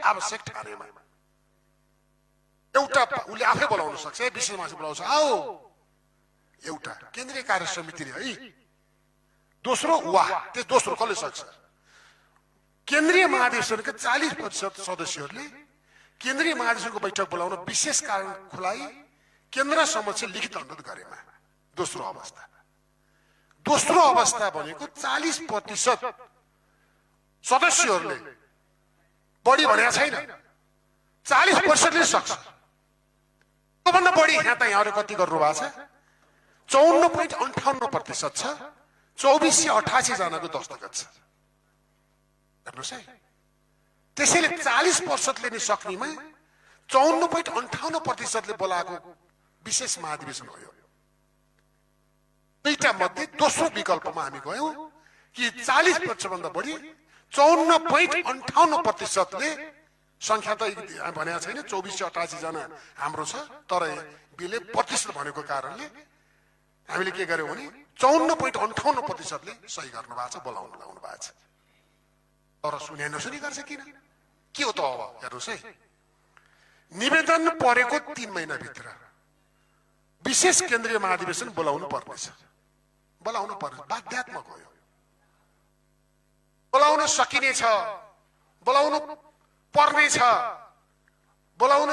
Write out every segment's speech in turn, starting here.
आवश्यक ठानेमा एउटा उले आफै बोलाउन सक्छ, विशेष महासचिव बोलाउँछ, आओ एउटा केन्द्रीय कार्य समितिले है। दोस्रो वाह, त्यस दोस्रो कसले सक्छ? केन्द्रीय महाधिवेशनका 40% सदस्यहरूले केन्द्रीय महाधिवेशनको बैठक बोलाउन विशेष कारण खुलाई केन्द्र समक्ष लिखित अनुरोध गरेमा दोस्रो अवस्था। दोस्रो अवस्था भनेको 40% सदस्यहरूले, बढी भनेको छैन, 40%ले सक्छ। त्योभन्दा बढी यहाँ त यहाँहरू कति गर्नु भएको छ? 54.58% छ। 2488 जनाको दस्तखत छ। हेर्नुहोस् है, त्यसैले 40%ले नै सक्नेमा 54.58%ले बोलाएको विशेष महाधिवेशन हो। दुईटा मध्ये दोस्रो विकल्पमा हामी गयौं कि 40% भन्दा बढी 54.58%ले संख्या त भनेको छैन, 2488 जना हाम्रो छ, तर बिले प्रतिशत भनेको कारणले हामीले के गर्यौं भने 54.58%ले सही गर्नु भएको छ, बोलाउनु लगाउनु भएको छ। तर सुने नसुनी गर्छ किन? के हो त अब? हेर्नुहोस् है, निवेदन परेको 3 महिनाभित्र विशेष केन्द्रीय महाधिवेशन बोलाउनु पर्नेछ। बोलाउनु पर्ने बाध्यात्मक हो। बोलाउन सकिनेछ, बोलाउनु पर्ने छ, बोलाउन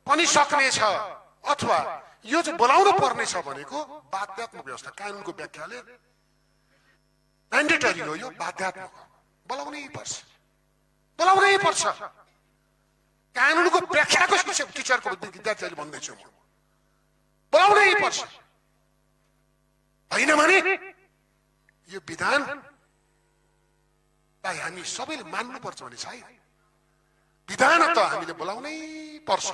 पनि सक्ने छ, अथवा यो चाहिँ बोलाउनु पर्ने छ भनेको बाध्यात्मक व्यवस्था, कानुनको व्याख्याले म्यान्डेटरी हो। यो बाध्यात्मक हो, बोलाउनै पर्छ, बोलाउनै पर्छ। कानुनको व्याख्याको शिक्षक टिचरको विद्यार्थीहरूले भन्दैछु म, बोलाउनै पर्छ। होइन भने यो विधानलाई हामी सबैले मान्नुपर्छ भने छैन। विधान त हामीले बोलाउनै पर्छ,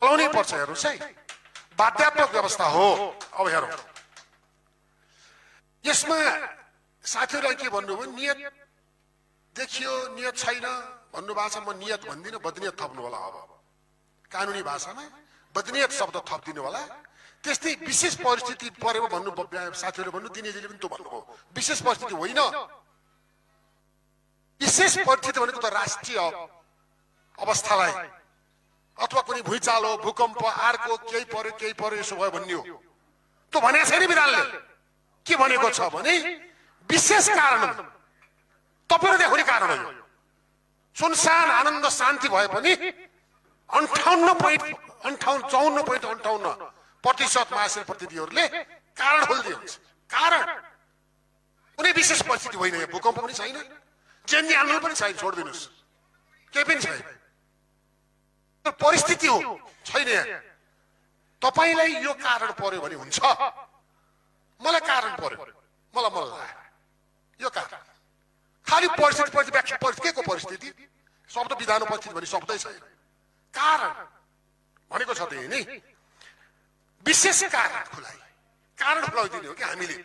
बोलाउनै पर्छ। हेर्नुहोस् है, बाध्यात्मक व्यवस्था हो। अब हेरौँ, यसमा साथीहरूलाई के भन्नुभयो? नियत देखियो, नियत छैन भन्नुभएको छ। म नियत भन्दिनँ, बदनियत थप्नु होला। अब कानुनी भाषामा बदनियत शब्द थपिदिनु होला। त्यस्तै विशेष परिस्थिति परेको भन्नु साथीहरूले भन्नु, दिनेजीले पनि त्यो भन्नुभयो। विशेष परिस्थिति होइन, विशेष परिस्थिति भनेको त राष्ट्रिय अवस्थालाई अथवा कुनै भुइँचालो, भूकम्प, अर्को केही पर्यो यसो भयो भन्ने हो। त्यो भनेको छैन विधानले। के भनेको छ भने विशेष कारण, तपाईहरु देखाउने कारण हो। सुनसान आनन्द शान्ति भए पनि 54.58% महाशय प्रतिनिधिहरूले कारण खोल्दै हुन्छ। कारण कुनै विशेष परिस्थिति होइन, यहाँ भूकम्प पनि छैन, जेन्जी आन्दोलन पनि छैन, छोडिदिनुहोस्, केही पनि छैन, परिस्थिति हो छैन। तपाईलाई यो कारण पर्यो भने हुन्छ, मलाई कारण पर्यो, मलाई मन लाग्यो यो कारण। खाली परिस्थिति व्याख्या के को परिस्थिति? शब्द विधान परिस्थिति भन्ने शब्दै छैन। कारण भनेको छ त्यही नै, विशेष कारण खुलाइदिने हो कि हामीले।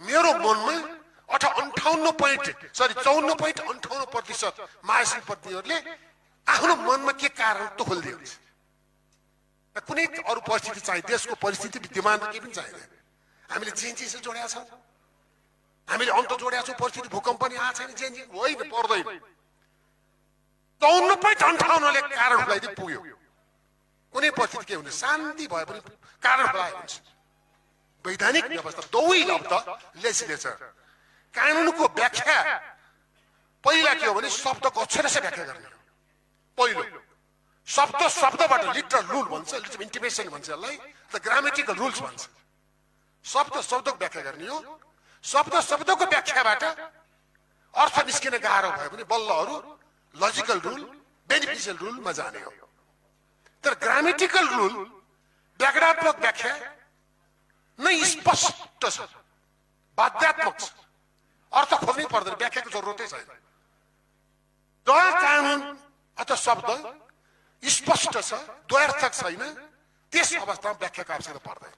मेरो मनमा 54.58% महाशय प्रतिनिधिहरूले आफ्नो मनमा के कारण त खोल्दै हुन्छ। कुनै अरू परिस्थिति चाहिँ देशको परिस्थिति विद्यमान केही पनि चाहिँदैन। हामीले जेएनजी जोडेका छौँ, हामीले अन्त जोडेका छौँ, परिस्थिति भूकम्प पनि आएको छैन, जेएनजी होइन, पर्दैन। 54.58ले कारण खुलाइदिए पुग्यो। कुनै परिस्थिति के हुन्छ, शान्ति भए पनि कारण खुलाएको हुन्छ। वैधानिक व्यवस्था दुवै लब्ध लेजिस्लेचर, कानुनको व्याख्या पहिला के हो भने शब्दको अक्षरशः व्याख्या गर्ने हो। पहिलो शब्दबाट लिटरल रुल भन्छ, इन्टिमेसन भन्छ यसलाई, द ग्रामेटिकल रुल्स भन्छ। शब्दको व्याख्या गर्ने हो। शब्दको व्याख्याबाट अर्थ निस्किन गाह्रो भयो भने बल्लहरू लजिकल रुल, बेनिफिसियल रुलमा जाने हो। तर ग्रामेटिकल रुल, व्याकरणात्मक व्याख्या नै स्पष्ट छ, बाध्यात्मक छ, अर्थ खोज्नै पर्दैन, व्याख्याको जरुरतै छैन। जहाँ कानुन अथवा शब्द स्पष्ट छ, द्वयार्थक छैन, त्यस अवस्थामा व्याख्याको आवश्यकता पर्दैन,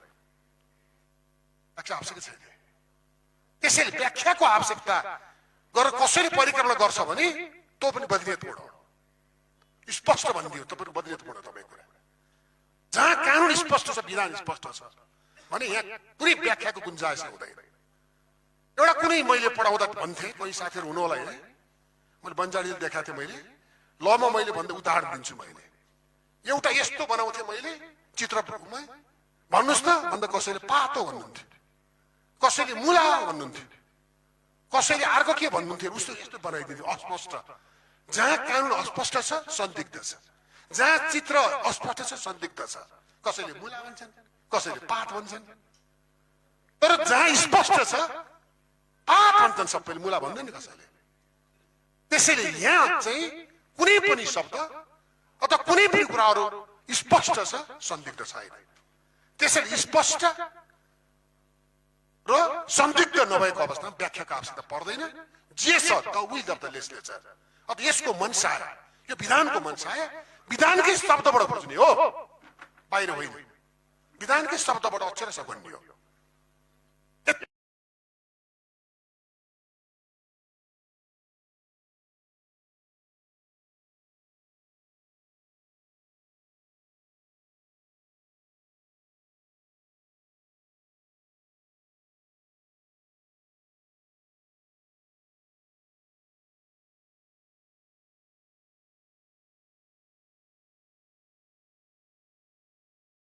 व्याख्या आवश्यक छैन। त्यसैले व्याख्याको आवश्यकता गरेर कसरी परिक्रमण गर्छ भने त्यो पनि बदनियतपूर्ण हो। स्पष्ट भनिदियो त पनि बदनियतपूर्ण हो। तपाईँ कुरा जहाँ कानुन स्पष्ट छ, विधान स्पष्ट छ भने यहाँ कुनै व्याख्याको गुन्जाइस हुँदैन। एउटा कुनै मैले पढाउँदा भन्थे, कोही साथीहरू हुनु होला, मैले बन्जारीले देखाएको थिएँ मैले लमा मैले भन्दै उदाहरण दिन्छु मैले एउटा यस्तो बनाउँथेँ मैले चित्रमा भन्नुस् त भन्दा कसैले पातो भन्नुहुन्थ्यो कसैले मुला भन्नुहुन्थ्यो कसैले अर्को के भन्नुहुन्थ्यो उस्तो यस्तो बनाइदिन्थ्यो अस्पष्ट जहाँ कानुन अस्पष्ट छ संदिग्ध छ जहाँ चित्र अस्पष्ट छ संदिग्ध छ कसैले मुला भन्छन् कसैले पात भन्छन् तर जहाँ स्पष्ट छ पात भन्छन् सबैले मुला भन्दैन कसैले त्यसैले यहाँ चाहिँ कुनै पनि शब्द अथवा कुनै पनि कुराहरू स्पष्ट छ संदिग्ध छैन त्यसैले स्पष्ट र संदिग्ध नभएको अवस्थामा व्याख्याको आवश्यकता पर्दैन जे छ the will of the legislature अब यसको मनसा यो विधानको मनसा विधानकै शब्दबाट बुझ्ने हो बाहिर होइन विधानकै शब्दबाट अक्षरशः भन्ने हो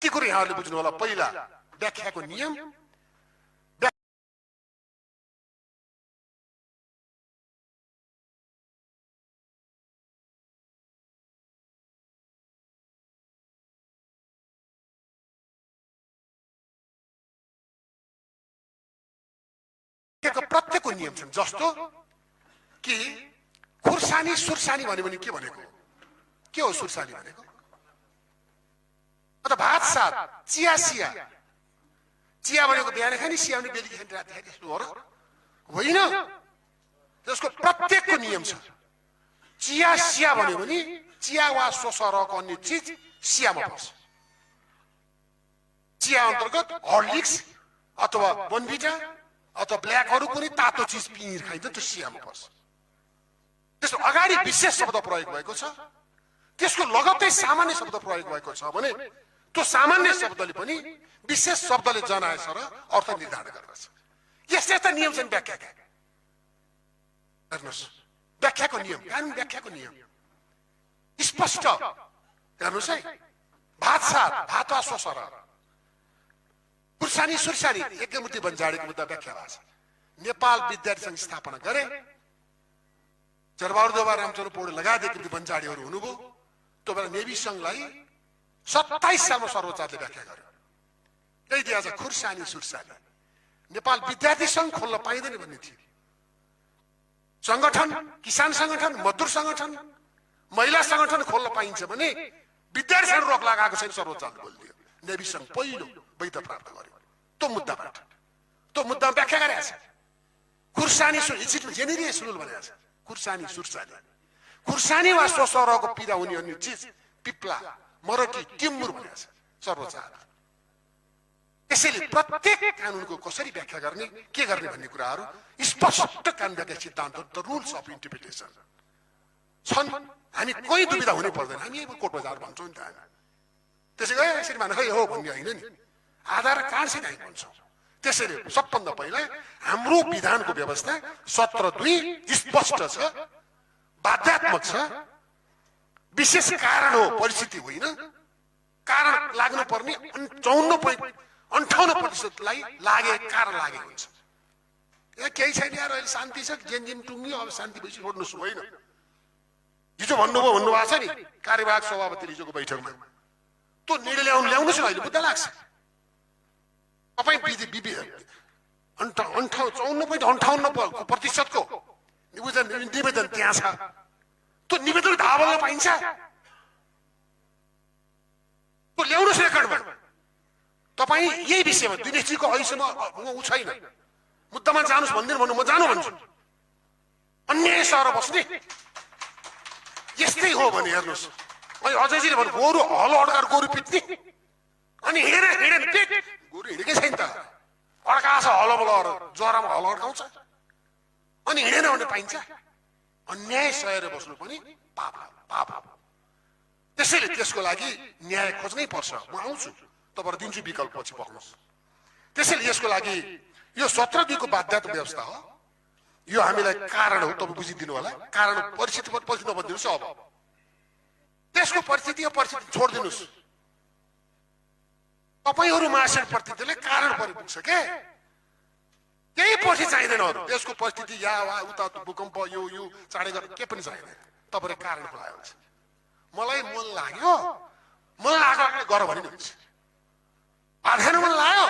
के कुरो यहाँहरूले बुझ्नु होला पहिला व्याख्याको नियम प्रत्येकको नियम छन् जस्तो कि खुर्सानी सुर्सानी भन्यो भने के भनेको के हो सुर्सानी भनेको भात सात चिया सिया चिया भनेको बिहान खाने सिया भने बेलुकी खाने राति खाने यस्तो हो र होइन त्यसको प्रत्येकको नियम छ चिया सिया भन्यो भने चिया वा सोसरको अन्य चिज सियामा पर्छ चिया अन्तर्गत हर्लिक्स अथवा बोनभिटा अथवा ब्ल्याकहरू कुनै तातो चिज पिएर खाइन्छ त्यो सियामा पर्छ त्यसको अगाडि विशेष शब्द प्रयोग भएको छ त्यसको लगत्तै सामान्य शब्द प्रयोग भएको छ भने त्यो सामान्य शब्दले पनि विशेष शब्दले जनाएछ र अर्थ निर्धारण गर्दछ यस्ता यस्ता नियम छन् व्याख्याका हेर्नुहोस् व्याख्याको नियम कानुन व्याख्याको नियम स्पष्ट हेर्नुहोस् है भात सात भात वा सोसर खुर्सानी सुर्सानी यज्ञमूर्ति बन्जाडीको मुद्दा व्याख्या भएको छ नेपाल विद्यार्थी संघ स्थापना गरे जरबहादुर रामचन्द्र पौडेल लगायत यज्ञमूर्ति बन्जाडीहरू हुनुभयो त्यो बेला नेभी संघलाई 27 सालमा सर्वोच्च अदालतले व्याख्या गर्यो त्यही दिया छ खुर्सानी सुर्सानी नेपाल विद्यार्थी संघ खोल्न पाइँदैन भन्ने थियो संगठन किसान संगठन मजदुर संगठन महिला संगठन खोल्न पाइन्छ भने विद्यार्थी संघ रोक लगाएको छैन सर्वोच्च अदालतले बोलिदियो नेभी संघ पहिलो वैधता प्राप्त गर्यो त्यो मुद्दाबाट त्यो मुद्दा व्याख्या गरेको छ खुर्सानी जेनेरिया सुरुल भनेको छ खुर्सानी सुर्सानी खुर्सानी वा सोसरको पीडा हुने अन्य चिज पिप्ला मरटी टिम्बुर भनेको छ सर्वोच्च अदालत त्यसैले प्रत्येक कानुनको कसरी व्याख्या गर्ने के गर्ने भन्ने कुराहरू स्पष्ट कानुन व्याख्या सिद्धान्त द रुल्स अफ इन्टरप्रिटेसन छन् हामी कोही दुविधा हुनै पर्दैन हामी यही कोर्ट बजार भन्छौँ नि त हामी त्यसै गए यसरी माने खै हो भन्ने होइन नि आधार कार्डसित हामी भन्छौँ त्यसैले सबभन्दा पहिला हाम्रो विधानको व्यवस्था 17(2) स्पष्ट छ बाध्यात्मक छ विशेष कारण हो परिस्थिति होइन कारण लाग्नु पर्ने 54.58%लाई लागे कारण लागेको हुन्छ यहाँ केही छैन यार अहिले शान्ति छ जेन टुङ्गियो अब शान्ति भएपछि छोड्नुहोस् होइन हिजो भन्नुभएको छ नि कार्यवाहक सभापतिले हिजोको बैठकमा त्यो निर्णय ल्याउनुहोस् न अहिले मुद्दा लाग्छ तपाईँ 54.58% को निवेदन त्यहाँ छ त्यो निवेदन थाहा बोल्न पाइन्छ त्यो ल्याउनुहोस् रेकर्डमा तपाईँ यही विषयमा दिनेशजीको अहिलेसम्म ऊ छैन मुद्दामा जानुहोस् भन्दैन भन्नु म जानु भन्छु अन्याय सर बस्ने यस्तै हो भने हेर्नुहोस् अनि अजयजीले भन्नु गोरु हलो अड्काएर गोरु पिट्ने अनि हिँडेन पिट गोरु हिँडेकै छैन त अड्काछ हलो लगाएर ज्वरोमा हलो अड्काउँछ अनि हिँडेन भने पाइन्छ अन्याय सहेर बस्नु पनि पाप पाप त्यसैले त्यसको लागि न्याय खोज्नै पर्छ म आउँछु तपाईहरु दिन्छु विकल्प पछि पक्नुहोस् त्यसैले यसको लागि यो 17(2) को बाध्यता व्यवस्था हो यो हामीलाई कारण हो, तपाईँ बुझिदिनु होला। कारण परिस्थिति नबनिदिनुहोस्। अब त्यसको परिस्थिति छोडिदिनुहोस्। तपाईँहरू महाशय प्रतिनिधिले कारण परिपुग्छ के, केही पछि चाहिँदैन अरू। त्यसको परिस्थिति या वा उता भूकम्प यो चाँडै गर्नु के पनि चाहिँदैन। तपाईँले कारण खुलायो हुन्छ। मलाई मन लाग्यो, मन लाग्यो गर भनिनुहुन्छ। आधेन मन लाग्यो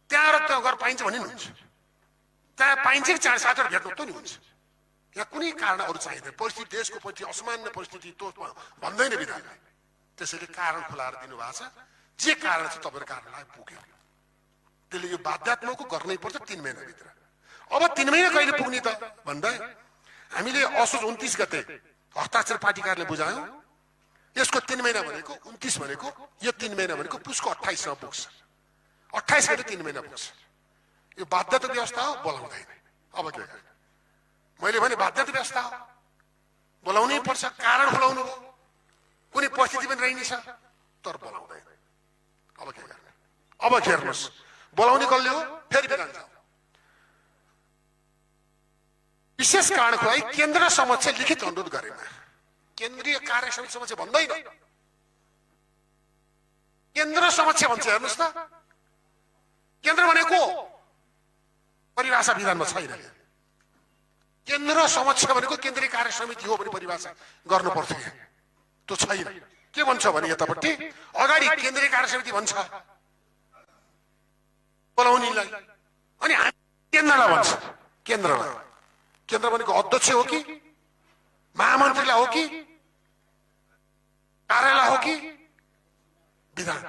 त्यहाँ र त्यहाँ घर पाइन्छ भनिनुहुन्छ। त्यहाँ पाइन्छ कि चाँडै साथीहरू भेट्नु त नि हुन्छ। यहाँ कुनै कारण अरू चाहिँदैन। परिस्थिति, देशको परिस्थिति, असामान्य परिस्थिति त भन्दैन विधानले। त्यसैले कारण खुलाएर दिनुभएको छ। जे कारण छ तपाईँको कारणलाई पुग्यो। त्यसले यो बाध्यात्मकको गर्नै पर्छ 3 महिनाभित्र। अब 3 महिना कहिले पुग्ने त भन्दा हामीले असोज 29 गते हस्ताक्षर पार्टी कार्यालय बुझायौँ। यसको 3 महिना भनेको 29 भनेको यो 3 महिना भनेको पुसको 28 सम्म पुग्छ। 28 गते 3 महिना पुग्छ। यो बाध्यता व्यवस्था हो, बोलाउँदैन। अब के गर्ने? मैले भने बाध्यता व्यवस्था हो, बोलाउनै पर्छ। कारण बोलाउनु हो, कुनै परिस्थिति पनि रहनेछ तर बोलाउँदैन। अब के गर्ने? अब हेर्नुहोस्, बोलाउने कसले हो? फेरि विधान जाऊ। विशेष कारण खुवाई केन्द्र समक्ष लिखित अनुरोध गरेमा केन्द्रीय कार्य समिति समक्ष भन्दैन, केन्द्र समक्ष भन्छ। हेर्नुहोस् त, केन्द्र भनेको परिभाषा विधानमा छैन। केन्द्र समक्ष भनेको केन्द्रीय कार्य समिति हो भने परिभाषा गर्नु पर्थ्यो। त्यो छैन। के भन्छ भने यतापट्टि अगाडि केन्द्रीय कार्य समिति भन्छ बोलाउनेलाई, अनि हामी केन्द्रलाई भन्छ। केन्द्रलाई, केन्द्र भनेको अध्यक्ष हो कि महामन्त्रीलाई हो कि कार्यालय हो कि विधान।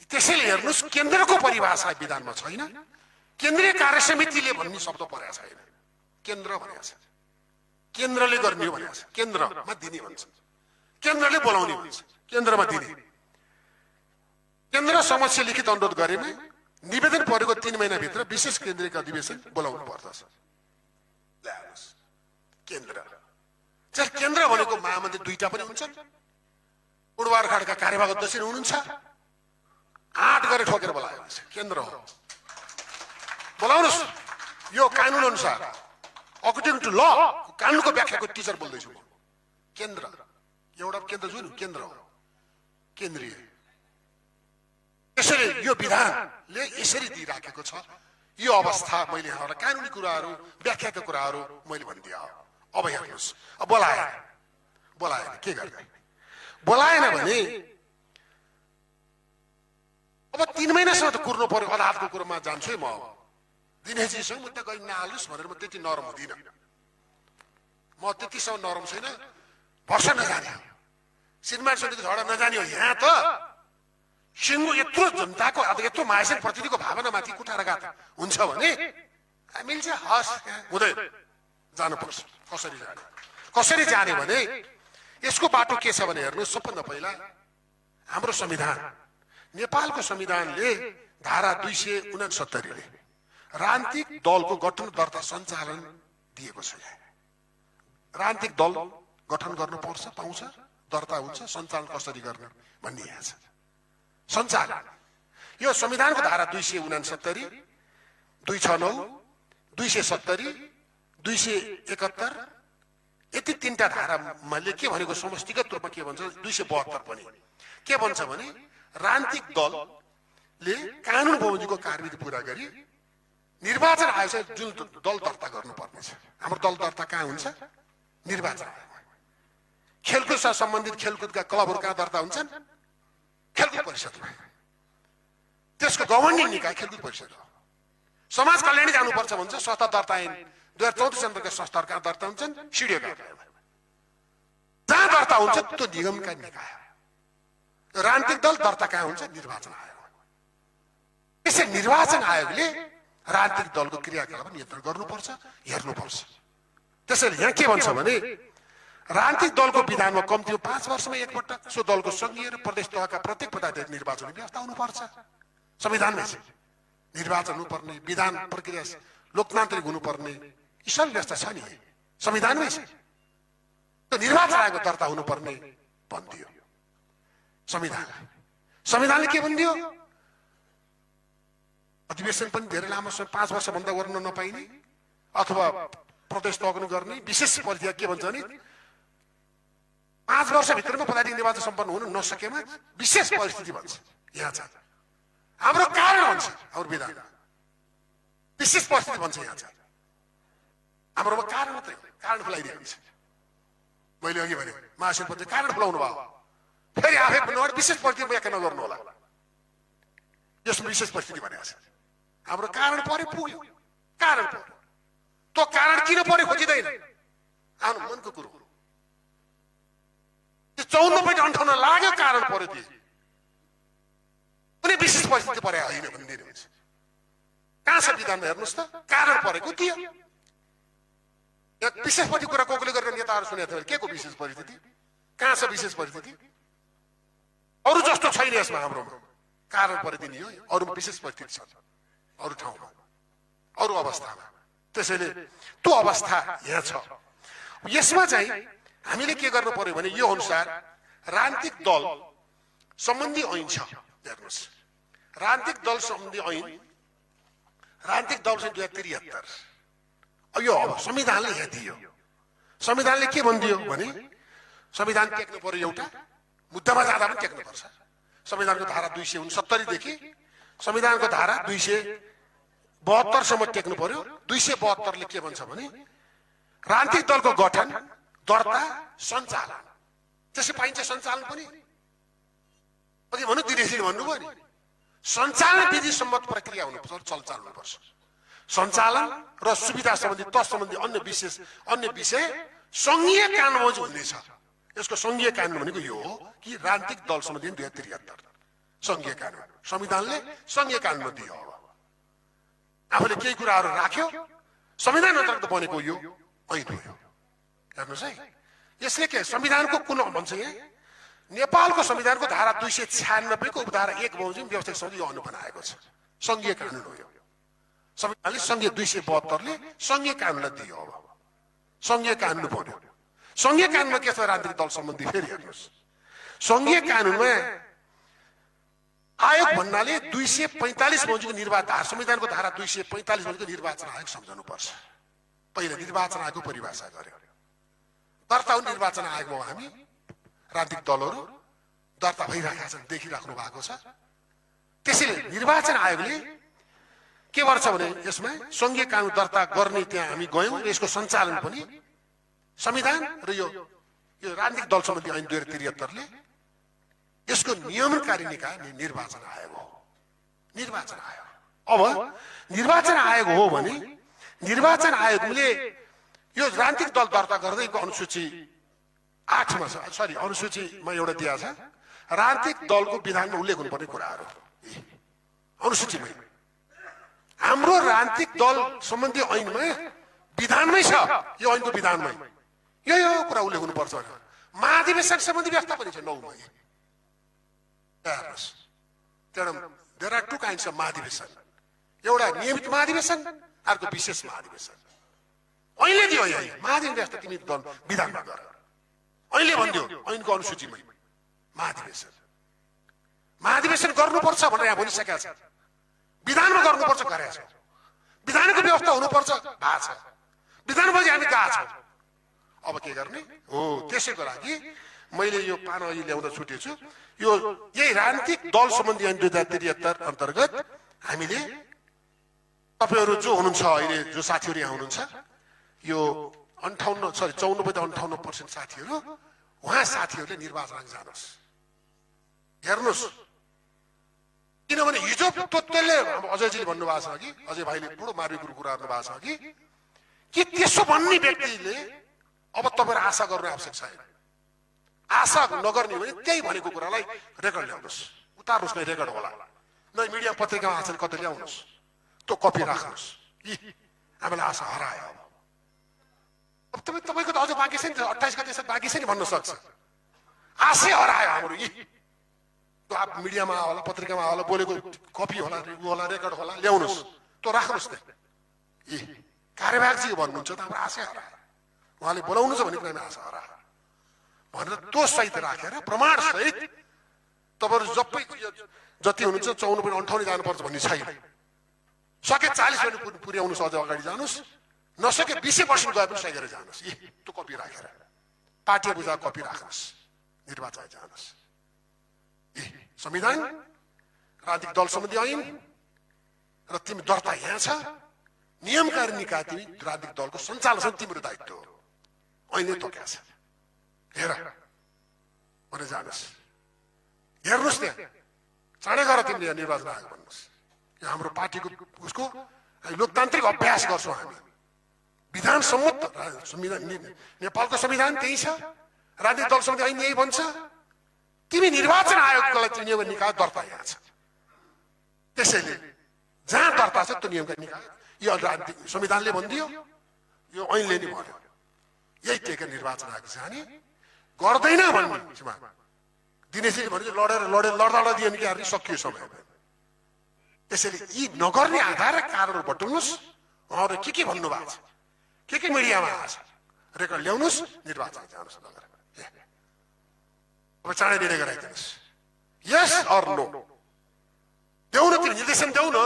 त्यसैले हेर्नुहोस्, केन्द्रको परिभाषा विधानमा छैन। केन्द्रीय कार्य समितिले भन्ने शब्द परेको छैन। केन्द्र भनेको छ, केन्द्रले गर्ने हो भनेको छ। केन्द्रमा दिने भन्छ, केन्द्रले बोलाउने भन्छ, केन्द्रमा दिने। केन्द्र समक्ष लिखित अनुरोध गरेमा निवेदन परेको 3 महिनाभित्र विशेष केन्द्रीय अधिवेशन बोलाउनु पर्दछ। केन्द्र केन्द्र भनेको महामन्त्री 2टा पनि हुन्छन्। उडवारखाडका कार्यवाहक अध्यक्ष हुनुहुन्छ। 8 गरेर ठोकेर बोलायो हुन्छ। केन्द्र हो, बोलाउनुहोस्। यो कानुन अनुसार अकर्डिङ टु ल, कानुनको व्याख्याको टिचर बोल्दैछु म। केन्द्र एउटा केन्द्र जुन केन्द्र हो, केन्द्रीय। त्यसैले यो विधानले यसरी दिइराखेको छ। यो अवस्था मैले यहाँबाट कानुनी कुराहरू, व्याख्याका कुराहरू मैले भनिदिएँ। अब हेर्नुहोस्, अब बोलाएन के गर्ने? बोलाएन भने अब 3 महिनासम्म त कुर्नु पर्यो। अदालतको कुरोमा जान्छु है म। दिनेशजीसँग मुद्दा गइ नहाल्नुहोस् भनेर म त्यति नरम हुँदिनँ। म त्यतिसम्म नरम छैन। वर्ष नजाने श्रीमान समितिको झगडा नजाने हो। यहाँ त सिङ्गो यत्रो जनताको यत्रो महाशय प्रतिनिधिको भावनामाथि कुठाराघात हुन्छ भने हामीले चाहिँ हस् हुँदैन, जानुपर्छ। कसरी जाने भने यसको बाटो के छ भने हेर्नुहोस्, सबभन्दा पहिला हाम्रो संविधान, नेपालको संविधानले धारा 269 ले राजनीतिक दलको गठन दर्ता सञ्चालन दिएको छ। राजनीतिक दल गठन गर्नुपर्छ, पाउँछ, दर्ता हुन्छ, सञ्चालन कसरी गर्ने भन्ने यहाँ छ। सञ्चालन यो संविधानको धारा 269, 269, 270, 271 यति 3टा धाराले के भनेको समष्टिगत रूपमा के भन्छ, 272 पनि के भन्छ भने राजनीतिक दलले कानुन बमोजिमको कार्यविधि पूरा गरी निर्वाचन आयोगसँग जुन दल दर्ता गर्नुपर्ने छ। हाम्रो दल दर्ता कहाँ हुन्छ? निर्वाचन आयोग। खेलकुदसँग सम्बन्धित खेलकुदका क्लबहरू कहाँ दर्ता हुन्छन्? खेलकुद परिषदमा। त्यसको गभर्निङ निकाय खेलकुद परिषद हो। समाज कल्याण जानुपर्छ भन्छ, संस्था दर्ता ऐन 2034 अन्तर्गत संस्थाहरू कहाँ दर्ता हुन्छन्? सिडिओ कार्यालयमा। जहाँ दर्ता हुन्छ त्यो निगमका निकाय। राजनीतिक दल दर्ता कहाँ हुन्छ? निर्वाचन आयोग। त्यसै निर्वाचन आयोगले राजनीतिक दलको क्रियाकलाप नियन्त्रण गर्नुपर्छ, हेर्नुपर्छ। त्यसैले यहाँ के भन्छ भने राजनीतिक दलको विधानमा कम्तीमा 5 वर्षमा एकपटक सो दलको संघीय र प्रदेश तहका प्रत्येक पदाधिकारी निर्वाचन व्यवस्था हुनुपर्छ। संविधानमै छ निर्वाचन हुनुपर्ने, विधान प्रक्रिया लोकतान्त्रिक हुनुपर्ने, यी सबै व्यवस्था छ नि, संविधानमै छ। त्यो निर्वाचन आयोगको दर्ता हुनुपर्ने भनिदियो संविधानले। संविधानले के भनिदियो? अधिवेशन पनि धेरै लामो समय 5 वर्षभन्दा गर्न नपाइने अथवा प्रदेश तहको गर्ने विशेष परिस्थिति के भन्छ भने 5 वर्षभित्रमा पदाधिकारी निर्वाचन सम्पन्न हुन नसकेमा विशेष परिस्थिति भन्छ। यहाँ छ हाम्रो कारण भन्छ, हाम्रो विधान विशेष परिस्थिति भन्छ। यहाँ छ हाम्रो कारण मात्रै कारण खुलाइदिएको छ। मैले अघि भने महासचिवले कारण खुलाउनु भयो, फेरि आफै भन्नुभयो विशेष परिस्थिति व्याख्या नगर्नु होला, यसमा विशेष परिस्थिति भनेको छ। हाम्रो कारण पर्यो पुग्यो, कारण पर्यो, त्यो कारण किन पर्यो खोजिँदैन, आफ्नो मनको कुरो। 54.58 लाग्यो, कारण पर्यो, त्यो कुनै विशेष परिस्थिति परे होइन भनिदिनु हुन्छ। कहाँ छ विधानमा हेर्नुहोस् त, कारण परेको थियो। विशेष परिस्थिति कुरा कोले गरेर नेताहरू सुनेको थियो, के को विशेष परिस्थिति, कहाँ छ विशेष परिस्थिति? अरू जस्तो छैन यसमा, हाम्रोमा कारण परिदिने हो, अरू विशेष परिस्थिति छ अरू ठाउँमा अरू अवस्थामा। त्यसैले त्यो अवस्था यहाँ छ। यसमा चाहिँ हामीले के गर्नु पर्यो भने यो अनुसार राजनीतिक दल सम्बन्धी ऐन छ। हेर्नुहोस्, राजनीतिक दल सम्बन्धी ऐन, राजनीतिक दल चाहिँ 2073 यो अब संविधानले यहाँ दियो। संविधानले के भनिदियो भने संविधान टेक्नु पर्यो, एउटा मुद्दामा जाँदा पनि टेक्नु पर्छ। संविधानको धारा 269 देखि संविधानको धारा 272 सम्म टेक्नु पर्यो। 272 ले के भन्छ भने राजनीतिक दलको गठन, दर्ता, सञ्चालन, त्यसै पाइन्छ सञ्चालन पनि। अघि भन्नु दिनेशले भन्नुभयो नि, सञ्चालन विधि सम्मत प्रक्रिया हुनुपर्छ, चलचाल हुनुपर्छ। सञ्चालन र सुविधा सम्बन्धी तत्सम्बन्धी अन्य विषय संघीय कानुन हुनेछ। यसको संघीय कानुन भनेको यो हो कि राजनीतिक दल सम्बन्धी 2073 संघीय कानुन, संविधानले संघीय कानुन दियो। अब आफूले केही कुराहरू राख्यो, संविधान अन्तर्गत बनेको यो ऐन हो। हेर्नुहोस् है, यसले के संविधानको कुन भन्छ यहाँ, नेपालको संविधानको धारा 296 को उपधारा 1 बमोजिम व्यवस्थित समिति यो बनाएको छ। संघीय कानुन हो यो। संविधानले संघीय 272 ले संघीय कानुनलाई दियो। अब संघीय कानुन बन्यो। संघीय कानुनमा के छ राजनीतिक दल सम्बन्धी, फेरि हेर्नुहोस्, संघीय कानुनमा आयोग भन्नाले 245 बमोजिमको निर्वाचन, संविधानको धारा 245 बमोजिमको निर्वाचन आयोग सम्झनु पर्छ। पहिले निर्वाचन आयोगको परिभाषा गर्यो। दर्ता निर्वाचन आयोगमा हामी राजनीतिक दलहरू दर्ता भइरहेका छन्, देखिराख्नु भएको छ। त्यसैले निर्वाचन आयोगले के गर्छ भने यसमा संघीय कानुन दर्ता गर्ने त्यहाँ हामी गयौं र यसको सञ्चालन पनि संविधान र यो राजनीतिक दल सम्बन्धी ऐन 2073 ले यसको नियमनकारी निकाय निर्वाचन आयोग हो। निर्वाचन आयोग, अब निर्वाचन आयोग हो भने निर्वाचन आयोगले यो राजनीतिक दल दर्ता गर्दैको अनुसूची 8 मा छ, सरी अनुसूचीमा एउटा दिएको छ राजनीतिक दलको विधानमा उल्लेख हुनुपर्ने कुराहरू अनुसूचीमै। हाम्रो राजनीतिक दल सम्बन्धी ऐनमा विधानमै छ, यो ऐनको विधानमै यो कुरा उल्लेख हुनुपर्छ। महाधिवेशन सम्बन्धी व्यवस्था पनि छ 9 मा। हेर्नुहोस्, there are two kinds of महाधिवेशन, एउटा नियमित महाधिवेशन, अर्को विशेष महाधिवेशन। ऐनले दियो यहाँ महाधिवेशन व्यवस्था तिमी दल विधानमा गर, ऐनले भन्दियो ऐनको अनुसूचीमै महाधिवेशन गर्नुपर्छ भनेर यहाँ भनिसकेका छ। विधानमा गर्नुपर्छ गरेका छ, विधानको व्यवस्था हुनुपर्छ भएको छ, विधानपछि हामी गएको छौँ। अब के गर्ने हो, त्यसैको लागि मैले यो पाना अहिले ल्याउँदा छुटेछु। यो यही राजनीतिक दल सम्बन्धी ऐन 2073 अन्तर्गत हामीले तपाईहरु जो हुनुहुन्छ अहिले, जो साथीहरु यहाँ हुनुहुन्छ, यो 54.58% साथीहरु, उहाँ साथीहरुले निर्वाचन जानुहोस्, हेर्नुहोस्। किनभने हिजो त्यसले अजयजीले भन्नुभएको छ कि, अजय भाइले पुरो मार्मिक कुरा गर्नु भएको छ कि त्यसो भन्ने व्यक्तिले अब तपाईहरु आशा गर्नु आवश्यक छैन। आशा नगर्ने भने त्यही भनेको कुरालाई रेकर्ड ल्याउनुहोस्, उतार्नुहोस्, नै रेकर्ड होला, न मिडिया पत्रिकामा आछन् कतै ल्याउनुहोस्, त्यो कपी राख्नुहोस्। हामीलाई आशा हरायो। अब तपाईको त अझ बाँकी छ नि, 28 गते बाँकी छ नि भन्न सक्छ। आशै हरायो हाम्रो। त्यो आप मिडियामा होला, पत्रिकामा होला, बोलेको कपी होला, होला, रेकर्ड होला, ल्याउनुहोस्, त्यो राख्नुहोस्। कार्यवाहकजी भन्नुहुन्छ त हाम्रो आशै हरायो, उहाँले बोलाउनु छ भने कुरामा आशा हरायो भनेर त्यो सहित राखेर प्रमाण सहित तपाईहरु जति हुनुहुन्छ 54.58 जानुपर्छ भन्ने छैन। सके 40 वर्ष पुर्याउनुस्, अझ अगाडि जानुस्, नसके 20% गए पनि सही गरेर जानुस्। त्यो कपी राखेर पार्टी बुझा कपी राख्नुस्, निर्वाचन जानुस्। संविधान, राजनीतिक दल सम्बन्धी ऐन र तिमी दर्ता यहाँ छ, नियमकारी निकाय तिमी राजनीतिक दलको सञ्चालन तिम्रो दायित्व हो, ऐनले तोक्या छ। हेर भने जानुस्, हेर्नुस् त्यहाँ चाँडै गर तिमीले निर्वाचन आयोग भन्नुस्। हाम्रो पार्टीको उसको लोकतान्त्रिक अभ्यास गर्छौँ हामी, विधान सम्मत संविधान, नेपालको संविधान त्यही छ, राजनीतिक दल सम्बन्धी ऐन यही भन्छ। तिमी निर्वाचन आयोगलाई त्यो नियम निकाय दर्ता यहाँ छ, त्यसैले जहाँ दर्ता छ त्यो नियमका निकाय यो राजनीतिक संविधानले भनिदियो, यो ऐनले नि भन्यो, यही टेकेर निर्वाचन आयोग जाने गर्दैन भन्ने दिनेशले भने लड्दा दियो नि कि सकियो समय। त्यसैले यी नगर्ने आधार र कारणहरू बटुल्नुहोस्, उहाँहरू के भन्नु भएको छ, के मिडियामा आएको छ, रेकर्ड ल्याउनुहोस्, निर्वाचन जानुहोस्। अब चाँडै निर्णय गराइदिनुहोस्, यस अर नो देऊ न, त्यो निर्देशन देऊ न।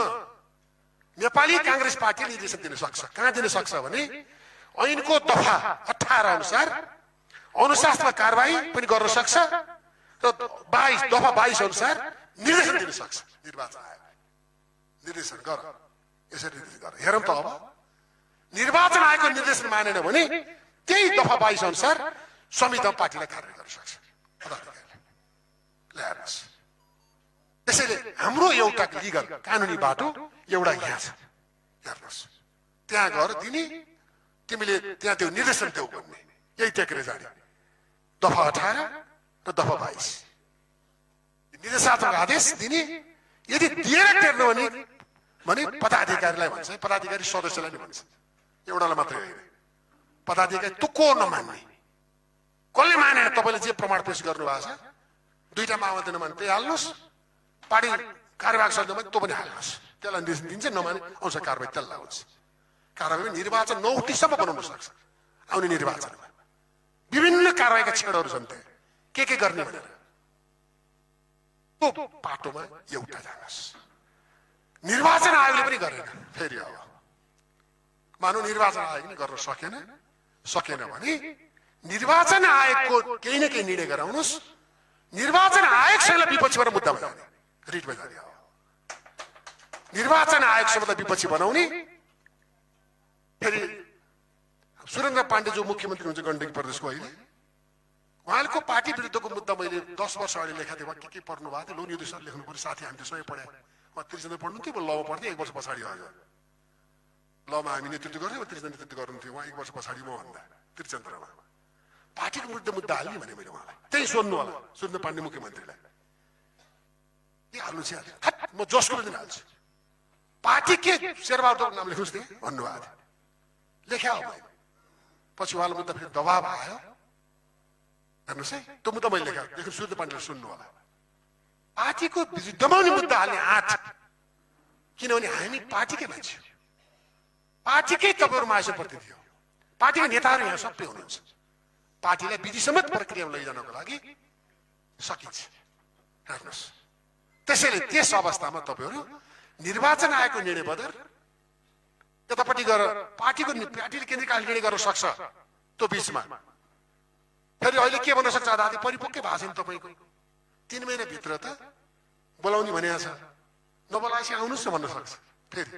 नेपाली कांग्रेस पार्टीले निर्देशन दिन सक्छ। कहाँ दिन सक्छ भने ऐनको दफा 18 अनुसार अनुशासनमा कारबाही पनि गर्न सक्छ र 22 दफा 22 अनुसार निर्देशन दिन सक्छ। निर्वाचन आयोग निर्देशन गर, यसरी निर्देशन गर। हेरौँ त अब निर्वाचन आयोगको निर्देशन मानेन भने त्यही दफा 22 अनुसार संविधान पार्टीलाई कार्य गर्न सक्छ। त्यसैले हाम्रो एउटा लिगल कानुनी बाटो एउटा यहाँ छ, हेर्नुहोस् त्यहाँ गएर तिमीले त्यहाँ त्यो निर्देशन देऊ भन्ने, यही टेकेर जाने दफा 18 र दफा 22 निर्देशात्मक आदेश दिने। यदि दिएर टेर्नु भने पदाधिकारीलाई भन्छ, पदाधिकारी सदस्यलाई नै भन्छ, एउटालाई मात्रै होइन। पदाधिकारी त को नमान्ने, कसले मानेन, तपाईँले जे प्रमाण पेश गर्नु भएको छ, दुईटा मान्दैन भने त्यही हाल्नुहोस्, पार्टी कार्यवाहक सदस्य भने त्यो पनि हाल्नुहोस्, त्यसलाई निर्देशन दिन्छ, नमाने आउँछ कारवाही त्यसलाई हुन्छ। कारवाही निर्वाचन 9 औँठीसम्म बनाउन सक्छ। आउने निर्वाचनमा विभिन्न कारवाहीका छेडहरू छन्, त्यहाँ के गर्ने भनेर त्यो पाटोमा एउटा जानुहोस्। निर्वाचन आयोगले पनि गरेन, फेरि अब मानौ निर्वाचन आयोग पनि गर्न सकेन भने निर्वाचन आयोगको केही न केही निर्णय गराउनुहोस्। निर्वाचन आयोगसँग विपक्षी भएर मुद्दा बनाउने, रिटमा जाने हो। निर्वाचन आयोगसँग विपक्षी बनाउने। फेरि सुरेन्द्र पाण्डे जो मुख्यमन्त्री हुन्छ गण्डकी प्रदेशको अहिले, उहाँको पार्टी विरुद्धको मुद्दा मैले 10 वर्ष अगाडि लेखा थिएँ, के पढ्नु भएको थियो, लोन युद्ध लेख्नु पर्यो, साथी हामी त्यसमै पढ्या, उहाँ त्रिचन्द्र पढ्नु थियो, म लमा पढ्थेँ, 1 वर्ष पछाडि आयो लमा हामी नेतृत्व गर्थ्यौँ, त्रिचन्द्र नेतृत्व गर्नुहुन्थ्यो, उहाँ 1 वर्ष पछाडि म भन्दा त्रिचन्द्रमा पार्टीको मुद्दा हाल्ने भने मैले उहाँलाई त्यही सोध्नु होला, सुरेन्द्र पाण्डे मुख्यमन्त्रीलाई के हाल्नु छ, म जसको दिन हाल्छु, पार्टी के शेरबहादुरको नाम लेख्नुहोस् थिएँ भन्नुभएको थियो, लेख्या हो। पछि उहाँलाई मुद्दा फेरि दबाब आयो, हेर्नुहोस् है, त्यो मुद्दा मैले लेखेँ, सुरेन्द्र पाण्डेले सुन्नु होला। पार्टीको विरुद्धमा पनि मुद्दा हाल्ने आँट, किनभने हामी पार्टीकै मान्छे, पार्टीकै तपाईँहरू मान्छे प्रतिनिधि हो, पार्टीका नेताहरू यहाँ सबै हुनुहुन्छ, पार्टीलाई विधिसम्मत प्रक्रियामा लैजानको लागि सकिन्छ, हेर्नुहोस्। त्यसैले त्यस अवस्थामा तपाईँहरू निर्वाचन आयोगको निर्णय बदल यतापट्टि गएर पार्टीले केन्द्रीयकाल निर्णय गर्न सक्छ, त्यो बिचमा फेरि अहिले के भन्न सक्छ, आधा परिपक्कै भएको छैन तपाईँको, 3 महिनाभित्र त बोलाउने भनेको छ, नबोलाएपछि आउनुहोस् न भन्न सक्छ। फेरि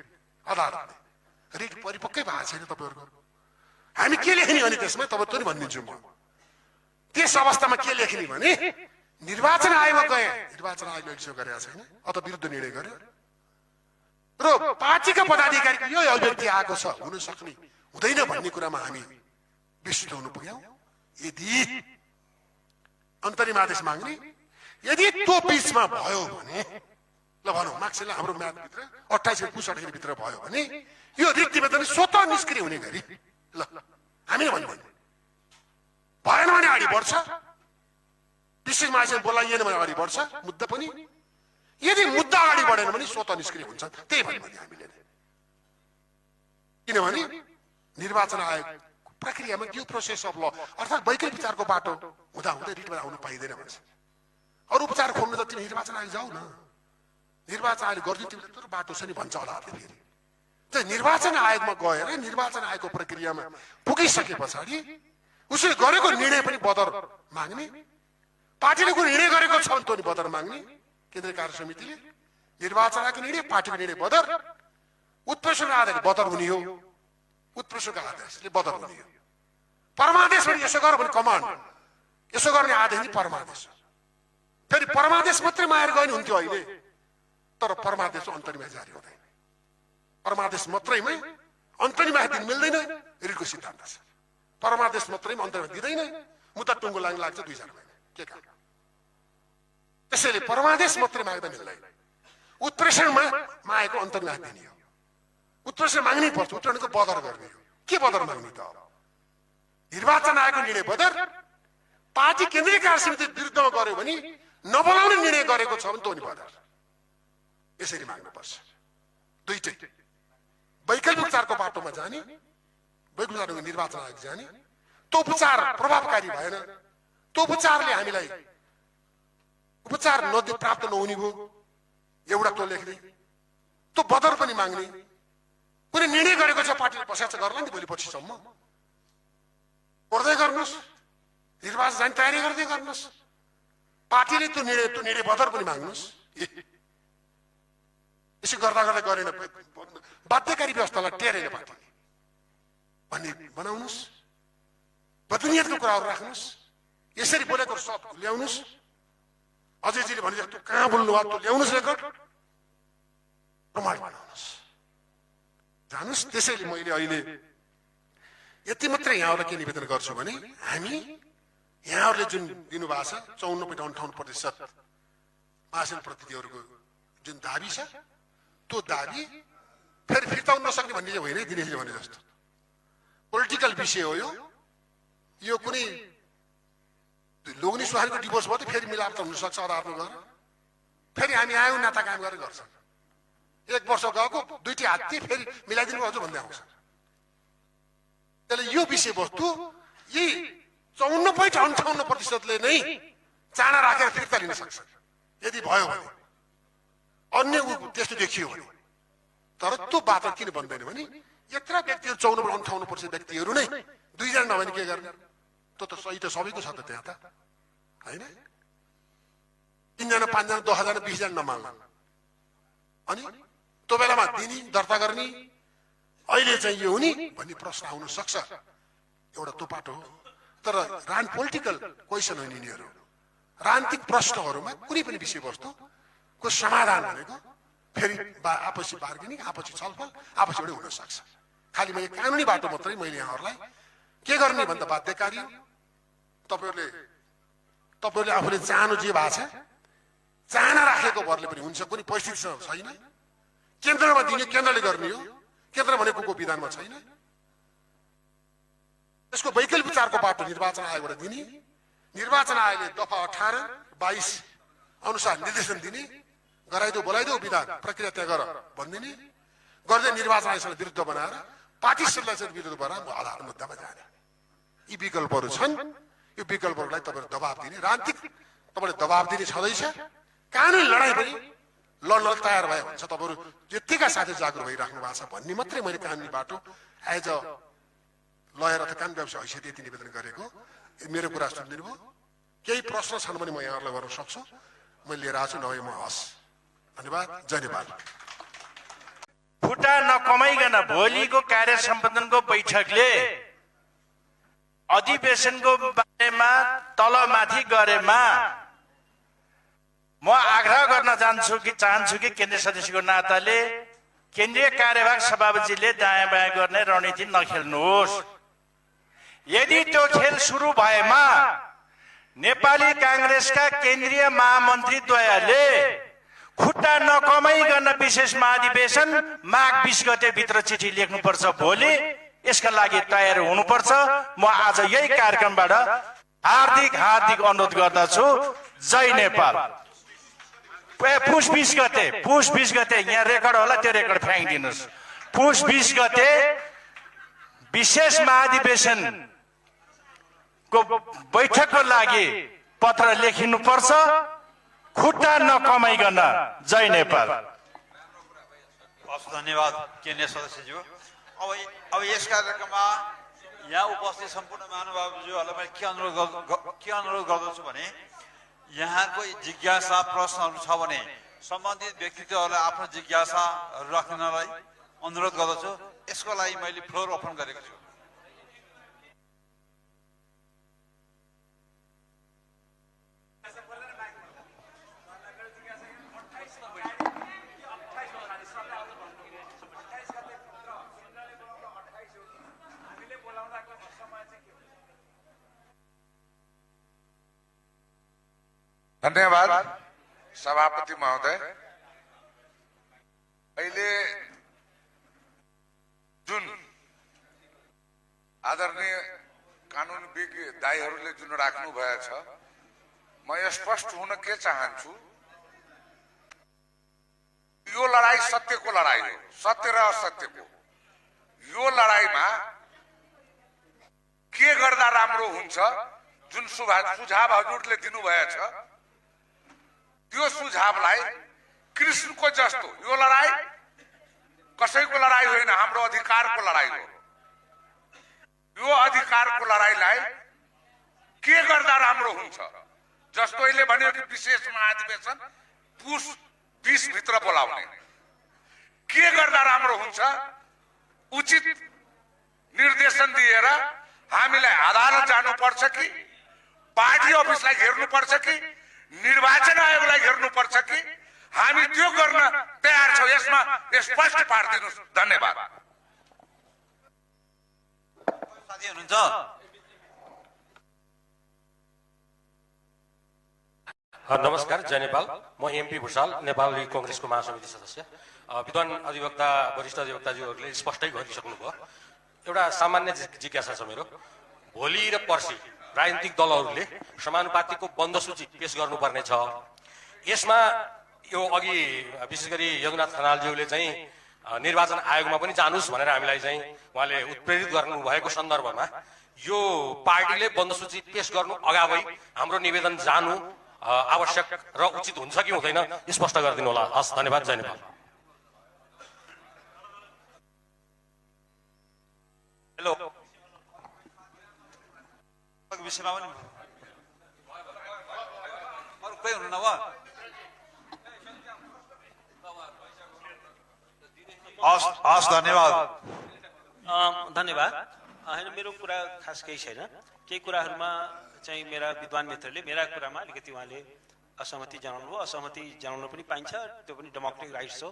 अदालतले रिट परिपक्कै भएको छैन तपाईँहरूको, हामी के लेख्ने भने त्यसमा तपाईँ त्यो नि भनिदिन्छु म। त्यस अवस्थामा के लेख्ने भने निर्वाचन आयोगमा गए, निर्वाचन आयोगले यसो गरेको छैन अथवा विरुद्ध निर्णय गर्यो र पार्टीका पदाधिकारीको यो अभिव्यक्ति आएको छ, हुन सक्ने हुँदैन भन्ने कुरामा हामी विस्तृत हुनु पुग्यौँ। यदि अन्तरिम आदेश माग्ने, यदि त्यो बिचमा भयो भने ल भनौँ मार्क्सले हाम्रो म्यादभित्र 28 पुस 28 भित्र भयो भने यो रिट निवेदन स्वतः निष्क्रिय हुने गरी ल हामी भन्नु भएन भने अगाडि बढ्छ, विशेष मान्छे बोलाइएन भने अगाडि बढ्छ मुद्दा पनि। यदि मुद्दा अगाडि बढेन भने स्वतः निष्क्रिय हुन्छ, त्यही भन्नु भने हामीले। किनभने निर्वाचन आयोग प्रक्रियामा ड्यू प्रोसेस अफ ल अर्थात् वैकल्पिक उपचारको बाटो हुँदाहुँदै रिटमा आउनु पाइँदैन भन्छ। अरू उपचार खोल्नु त तिमी निर्वाचन आयोग जाऊ न, निर्वाचन आयोगले गरिदियो तिमीले, तर बाटो छ नि भन्छ अदालतले। फेरि चाहिँ निर्वाचन आयोगमा गएर निर्वाचन आयोगको प्रक्रियामा पुगिसके पछाडि उसले गरेको निर्णय पनि बदर माग्ने, पार्टीले कुनै निर्णय गरेको छ भने त्यो बदर माग्ने, केन्द्रीय कार्य समितिले निर्वाचन आयोगको निर्णय पार्टीको निर्णय बदर, उत्प्रेषणको आदेश बदर हुने हो, उत्प्रेषणको आदेशले बदर हुने हो। परमादेश भने यसो गर भने कमान्ड, यसो गर्ने आदेश नि परमादेश। फेरि परमादेश मात्रै माएर गए नि हुन्थ्यो अहिले, तर परमादेश अन्तरिममा जारी हुँदैन। परमादेश मात्रैमै अन्तरिममा दिन मिल्दैन, रिटको सिद्धान्त छ। परमादेश मात्रैमा अन्तरिममा दिँदैन, मुद्दा टुङ्गो लाग्छ 2-4 महिना के काम। त्यसैले परमादेश मात्रै माग्दा मिल्दैन, उत्प्रेषणमा मागेको अन्तरिममा दिने हो। उत्प्रेषण माग्नै पर्छ, उत्प्रेषणको बदर गर्ने हो। के बदर माग्ने त? निर्वाचन आयोगको निर्णय बदर, पार्टी केन्द्रीय कार्य समिति विरुद्धमा गर्यो भने नबोलाउने निर्णय गरेको छ भने त्यो नि बदर। यसरी माग्नुपर्छ। दुईटै वैकल्पिक उपचारको बाटोमा जाने, वैकल्पिक उपचारको निर्वाचन आयोग जाने, त्यो उपचार प्रभावकारी भएन, त्यो उपचारले हामीलाई उपचार प्राप्त नहुने भयो, एउटा त्यो लेख्ने, त्यो बदर पनि माग्ने। कुनै निर्णय गरेको छ पार्टीले पछाडि गर्ला नि भोलि पछिसम्म, गर्दै गर्नुहोस्, निर्वाचन जाने तयारी गर्दै गर्नुहोस्। पार्टीले त्यो निर्णय बदर पनि माग्नुहोस्। यसो गर्दा गर्दै गरेन, बाध्यकारी व्यवस्थालाई टेरेन पार्टीले भन्ने बनाउनुहोस्, बदनियतको कुराहरू राख्नुहोस्, यसरी बोलेको सब ल्याउनुहोस्। अजयजीले भने जस्तो कहाँ बोल्नु भयो त्यो ल्याउनुहोस्, रेकर्ड प्रमाण बनाउनुहोस्, जानुहोस्। त्यसैले मैले अहिले यति मात्रै यहाँहरूलाई के निवेदन गर्छु भने हामी यहाँहरूले जुन दिनुभएको छ 54.58% महासैन प्रतिनिधिहरूको जुन दाबी छ, त्यो दाबी फेरि फिर्ता हुन नसक्ने भन्ने चाहिँ होइन। दिनेशले भने जस्तो पोलिटिकल विषय हो यो कुनै लोग्ने सुहारीको डिभोर्स भयो त फेरि मिलाप त हुनसक्छ अदालतमा गएर, फेरि हामी आयौँ नाता कायम गरेर गर्छ। 1 वर्ष गएको 2टी हात्ती फेरि मिलाइदिनु हजुर भन्दै आउँछ। त्यसले यो विषयवस्तु यी 54.58% नै चाना राखेर फिर्ता लिन सक्छ यदि भयो भने, अन्य त्यस्तो देखियो भने। तर त्यो बाटो किन बन्दैन भने यत्र व्यक्तिहरू 54.58% व्यक्तिहरू नै 2 जना नभए के गर्ने? त्यो त सही त सबैको छ त त्यहाँ त होइन। 3 जना 5 जना 10 जना 20 जना नमान्ला अनि त्यो बेलामा दिने दर्ता गर्ने अहिले चाहिँ यो हुने भन्ने प्रश्न आउन सक्छ। एउटा त्यो बाटो हो। तर पोलिटिकल क्वेसन होइन यिनीहरू। राजनीतिक प्रश्नहरूमा कुनै पनि विषयवस्तुको समाधान भनेको फेरि आपसी बार्गेनिङ, आपसी छलफल, आपसी एउटै हुन सक्छ। खालि मैले कानुनी बाटो मात्रै मैले यहाँहरूलाई के गर्ने भन्दा बाध्यकारी हो। तपाईँहरूले आफूले चाहनु जे भएको छ चाहना राखेको भरले पनि हुन्छ, कुनै परिस्थिति छैन। केन्द्रमा दिने केन्द्रले गर्ने हो, केन्द्र भनेको को विधानमा छैन। यसको वैकल्पिक उपचारको बाटो निर्वाचन आयोगबाट दिने, निर्वाचन आयोगले दफा 18-22 अनुसार निर्देशन दिने, गराइदेऊ बोलाइदेऊ विधान प्रक्रिया तय गर भनिदिने, गर्दै निर्वाचन आयोगसँग विरुद्ध बनाएर पार्टी सदस्यहरू विरुद्ध बनाएर आधार मुद्दामा जाने। यी विकल्पहरू छन्। यो विकल्पहरूलाई तपाईँहरू दबाब दिने, राजनीतिक तपाईँले दबाब दिने छँदैछ। कानुनी लडाइँ पनि लड्न तयार भए हुन्छ। तपाईँहरू यत्तिका साथै जागरुक भइराख्नु भएको छ भन्ने मात्रै मैले कानुनी बाटो एज अ लयर अथवा कानुन व्यवसाय हैसियत यति निवेदन गरेको। मेरो कुरा सुनिदिनु भयो। केही प्रश्न छन् भने म यहाँहरूलाई गर्न सक्छु, मैले लिएर आएको छु, नभए म हस्। धन्यवाद। जय नेपाल। फुटा नकमाइकन भोलिको कार्य सम्पादनको बैठकले अधिवेशनको बारेमा तलमाथि गरेमा म आग्रह गर्न चाहन्छु कि केन्द्रीय सदस्यको नाताले केन्द्रीय कार्यवाहक सभापतिले दायाँ बायाँ गर्ने रणनीति नखेल्नुहोस्। यदि त्यो खेल सुरु भएमा नेपाली कांग्रेसका केन्द्रीय महामन्त्रीद्वयले खुट्टा नकमाइकन विशेष महाधिवेशन माघ 20 गते भित्र चिठी लेख्नुपर्छ। भोलि यसका लागि तयार हुनुपर्छ। म आज यही कार्यक्रमबाट हार्दिक अनुरोध गर्दछु। जय नेपाल। पुष 20 गते यहाँ रेकर्ड होला, त्यो रेकर्ड फ्याँकिदिनुहोस्। पुष 20 गते विशेष महाधिवेशन को बैठकको लागि पत्र लेखिनुपर्छ। खुट्टा नकमाइकन। जय नेपाल। हस् धन्यवाद केन्द्रीय सदस्यज्यू। अब यस कार्यक्रममा यहाँ उपस्थित सम्पूर्ण महानुभावज्यूहरूलाई मैले के अनुरोध गर्दछु भने यहाँको जिज्ञासा प्रश्नहरू छ भने सम्बन्धित व्यक्तित्वहरूलाई आफ्नो जिज्ञासाहरू राख्नलाई अनुरोध गर्दछु। यसको लागि मैले फ्लोर ओपन गरेको छु। धन्यवाद सभापति महोदय। अहिले जुन आदरणीय कानुनविज्ञ दाइहरूले जुन राख्नु भएछ, म स्पष्ट हुन के चाहन्छु, यो लडाई सत्यको लडाई हो, सत्य र असत्यको। यो लडाईमा के गर्दा राम्रो हुन्छ, जुन सुझाव हजुरले दिनुभएछ, त्यो सुझावलाई कृष्णको जस्तो यो लडाई कसैको लडाई होइन, हाम्रो अधिकारको लडाई हो। यो अधिकारको लडाईलाई के गर्दा राम्रो हुन्छ, जस्तो अहिले भन्यो कि विशेष महाधिवेशन पुस 20 भित्र बोलाउने, के गर्दा राम्रो हुन्छ, उचित निर्देशन दिएर हामीलाई अदालत जानुपर्छ कि पार्टी अफिसलाई घेर्नुपर्छ कि निर्वाचन आयोगलाई घेर्नुपर्छ कि हामी त्यो गर्न तयार छौं, यसमा स्पष्ट पारिदिनुस्। धन्यवाद। साथी हुनुहुन्छ? नमस्कार, जय नेपाल। म एमपी भूषाल, नेपाल लिग कांग्रेसको महासमिति सदस्य। विद्वान अधिवक्ता वरिष्ठ अधिवक्ताज्यूहरूले स्पष्टै गरिसक्नुभयो। एउटा सामान्य जिज्ञासा छ मेरो। भोलि र पर्सि राजनीतिक दलहरूले समानुपातिको बन्द सूची पेश गर्नुपर्ने छ। यसमा यो अघि विशेष गरी यदुनाथ खनालज्यूले चाहिँ निर्वाचन आयोगमा पनि जानुस् भनेर हामीलाई चाहिँ उहाँले उत्प्रेरित गर्नु भएको सन्दर्भमा यो पार्टीले बन्द सूची पेश गर्नु अगावै हाम्रो निवेदन जानु आवश्यक र उचित हुन्छ कि हुँदैन, स्पष्ट गरिदिनु होला। हस्, धन्यवाद। जय नेपाल। हेलो, विषयमा पनि अरू कोही हुनुहुन्न वा? हस्, धन्यवाद। धन्यवाद। होइन, मेरो कुरा खास केही छैन। केही कुराहरूमा चाहिँ मेरा विद्वान मित्रले मेरा कुरामा अलिकति उहाँले असहमति जनाउनु हो। असहमति जनाउनु पनि पाइन्छ, त्यो पनि डेमोक्रेटिक राइट्स हो।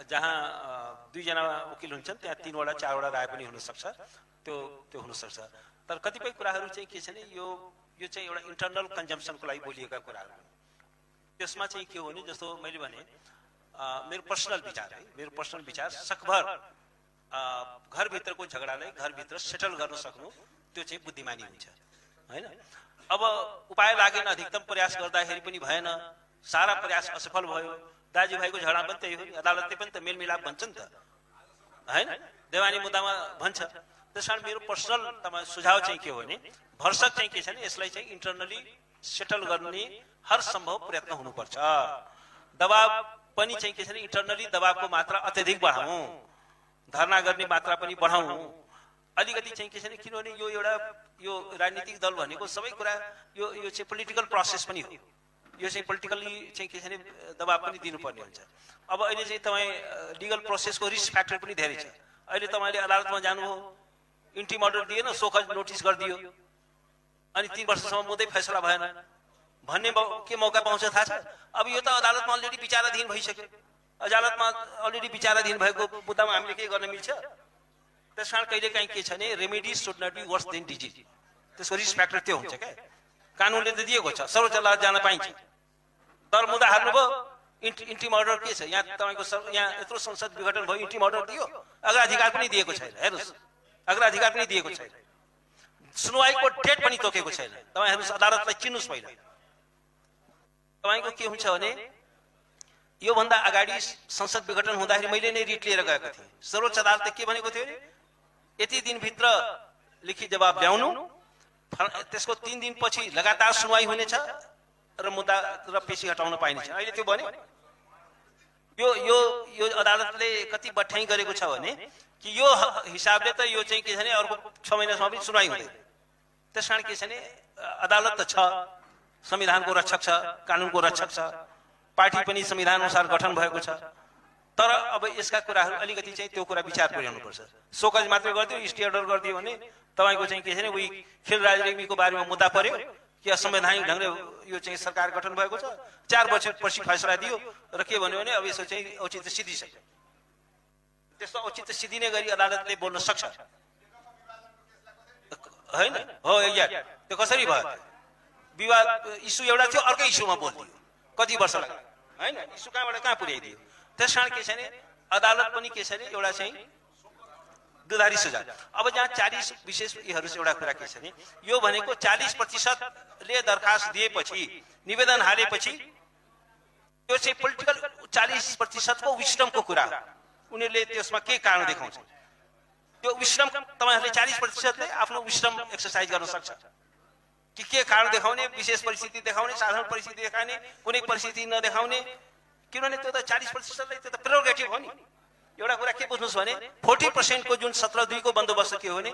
जहाँ 2 जना वकिल हुन्छन् त्यहाँ 3 वटा 4 वटा राय पनि हुनसक्छ, त्यो हुनसक्छ। तर कतिपय कुराहरू चाहिँ के छ भने यो चाहिँ एउटा इन्टरनल कन्जम्सनको लागि बोलिएका कुराहरू। त्यसमा चाहिँ के हो भने, जस्तो मैले भने मेरो पर्सनल विचार है, मेरो पर्सनल विचार सकभर घरभित्रको झगडालाई घरभित्र सेटल गर्न सक्नु त्यो चाहिँ बुद्धिमानी हुन्छ, होइन? अब उपाय लागेन, अधिकतम प्रयास गर्दाखेरि पनि भएन, सारा प्रयास असफल भयो, दाजुभाइको झगडा पनि त्यही हो नि, अदालतले पनि त मेलमिलाप भन्छ नि त, होइन? देवानी मुद्दामा भन्छ। त्यसकारण मेरो पर्सनल तपाईँ सुझाव चाहिँ के हो भने, भरसक चाहिँ के छ भने यसलाई चाहिँ इन्टरनली सेटल गर्ने हर सम्भव प्रयत्न हुनुपर्छ। दबाव पनि चाहिँ के छ भने इन्टरनली दबावको मात्रा अत्यधिक बढाउँ, धरना गर्ने मात्रा पनि बढाउँ अलिकति चाहिँ के छ भने, किनभने यो राजनीतिक दल भनेको सबै कुरा यो चाहिँ पोलिटिकल प्रोसेस पनि हो। यो चाहिँ पोलिटिकली चाहिँ के छ भने दबाव पनि दिनुपर्ने हुन्छ। अब अहिले चाहिँ तपाईँ लिगल प्रोसेसको रिस्क फ्याक्टर पनि धेरै छ। अहिले तपाईँले अदालतमा जानुभयो, इन्ट्रिम अर्डर दिएन, सोखज नोटिस गरिदियो, अनि 3 वर्षसम्म मुद्दै फैसला भएन भन्ने के मौका पाउँछ थाहा छ? अब यो त अदालतमा अलरेडी विचाराधीन भइसक्यो। अदालतमा अलरेडी विचाराधीन भएको मुद्दामा हामीले के गर्न मिल्छ? त्यसकारण कहिलेकाहीँ के छ भने remedies should not be worse than disease. त्यसको रिस्क फ्याक्टर त्यो हुन्छ क्या। कानुनले त दिएको छ, सर्वोच्च अदालत जान पाइन्छ। तर मुद्दा हाल्नुभयो, इन्ट्रिम अर्डर के छ? यहाँ तपाईँको यहाँ यत्रो संसद विघटन भयो, इन्ट्रिम अर्डर दियो, अग्राधिकार पनि दिएको छैन। हेर्नुहोस्, अग्राधिकार पनि दिएको छैन, सुनवाईको डेट पनि तोकेको छैन। तपाईँ हेर्नुहोस्, अदालतलाई चिन्नुहोस्। पहिला तपाईँको के हुन्छ भने, योभन्दा अगाडि संसद विघटन हुँदाखेरि मैले नै रिट लिएर गएको थिएँ। सर्वोच्च अदालतले के भनेको थियो भने, यति दिनभित्र लिखित जवाब ल्याउनु, त्यसको 3 दिनपछि लगातार सुनवाई हुनेछ र मुद्दा र पेशी हटाउन पाइनेछ। अहिले त्यो भन्यो, यो यो यो अदालतले कति बठ्याइ गरेको छ भने कि यो हिसाबले त यो चाहिँ के छ भने अर्को 6 महिनासम्म पनि सुनवाई हुँदैन। त्यसकारण के छ भने अदालत त छ, संविधानको रक्षक छ, कानुनको रक्षक छ, पार्टी पनि संविधान अनुसार गठन भएको छ। तर अब यसका कुराहरू अलिकति चाहिँ त्यो कुरा विचार गरिनुपर्छ। सोकज मात्रै गरिदियो, स्टे अर्डर गरिदियो भने तपाईको चाहिँ के छ भने उही खेल राजनीतिको बारेमा मुद्दा पर्यो कि असंवैधानिक ढंगले यो चाहिँ सरकार गठन भएको छ, 4 वर्ष पछि फैसला दियो र के भन्यो भने अब यसो चाहिँ औचित्य सिद्धिसक्यो। त्यस्तो औचित्य सिद्धिने गरी अदालतले बोल्न सक्छ हैन? हो या त्यो कसरी भयो? विवाद इस्यु एउटा थियो, अर्कै इस्युमा बोलिदियो, कति वर्ष लाग्यो हैन? इस्यु कहाँबाट कहाँ पुर्याइदियो। त्यसकारण के छ भने अदालत पनि के छ भने एउटा चाहिँ दुधारी सजाय। अब जहाँ 40 विशेष यीहरू एउटा कुरा के छ भने यो भनेको 40% ले दरखास्त दिएपछि, निवेदन हालेपछि यो चाहिँ पोलिटिकल 40% को विस्डमको कुरा हो। उनीहरूले त्यसमा के कारण देखाउँछ, त्यो विस्डम तपाईहरुले 40% ले आफ्नो विस्डम एक्सरसाइज गर्न सक्छ कि के कारण देखाउने, विशेष परिस्थिति देखाउने, साधारण परिस्थिति देखाउने, कुनै परिस्थिति नदेखाउने। किनभने त्यो त 40% ले त्यो त प्रेरोगेटिभ हो नि। एउटा कुरा के बुझ्नुस् भने 40% को जुन 17(2) को बन्दोबस्त के हो भने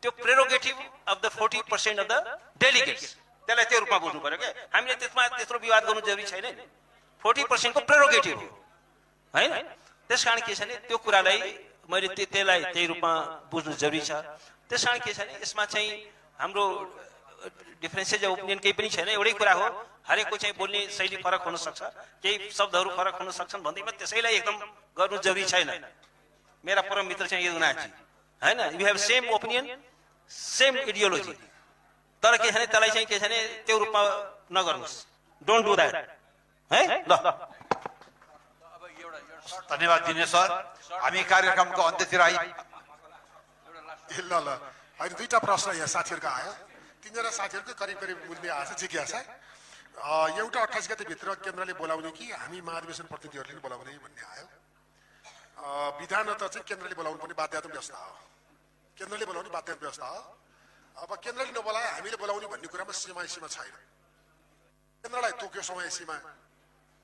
त्यो prerogative of the 40% of the delegates, त्यसलाई त्यो रूपमा बुझ्नु पर्यो के। हामीले त्यसमा त्यत्रो विवाद गर्नु जरुरी छैन नि। 40% को प्रेरोगेटिभ हो हैन? त्यसकारण के छ भने त्यो कुरालाई मैले त्यसलाई त्यही रूपमा बुझ्नु जरुरी छ। त्यसकारण के छ भने यसमा चाहिँ हाम्रो डिफरेन्सेस अफ ओपिनियन केही पनि छैन। एउटै कुरा हो, हरेकको चाहिँ बोल्ने शैली फरक हुन सक्छ, केही शब्दहरू फरक हुन सक्छन् भन्दैमा त्यसैलाई एकदम गर्नु जरुरी छैन। मेरा परम मित्र चाहिँ यदुनाथजी हैन, you have same opinion, same ideology, तर के छ भने त्यसलाई चाहिँ के छ भने त्यो रूपमा नगर्नुस्। डोन्ट डु दैट है। ल धन्यवाद दिनेश सर। हामी कार्यक्रमको अन्त्यतिर आइ ल होइन, दुईटा प्रश्न यहाँ साथीहरुको आयो। तीनजना साथीहरुको करिब करिब बुझ्ने आशा जिज्ञासा। एउटा 28 गते भित्र केन्द्रले बोलाउने कि हामी महाधिवेशन प्रतिनिधिहरूले बोलाउने भन्ने आयो। विधानत चाहिँ केन्द्रले बोलाउनु पनि बाध्यता व्यवस्था हो, केन्द्रले बोलाउने बाध्यता व्यवस्था हो। अब केन्द्रले नबोलाए हामीले बोलाउने भन्ने कुरामा सीमा छैन। केन्द्रलाई तोक्यो समय सीमा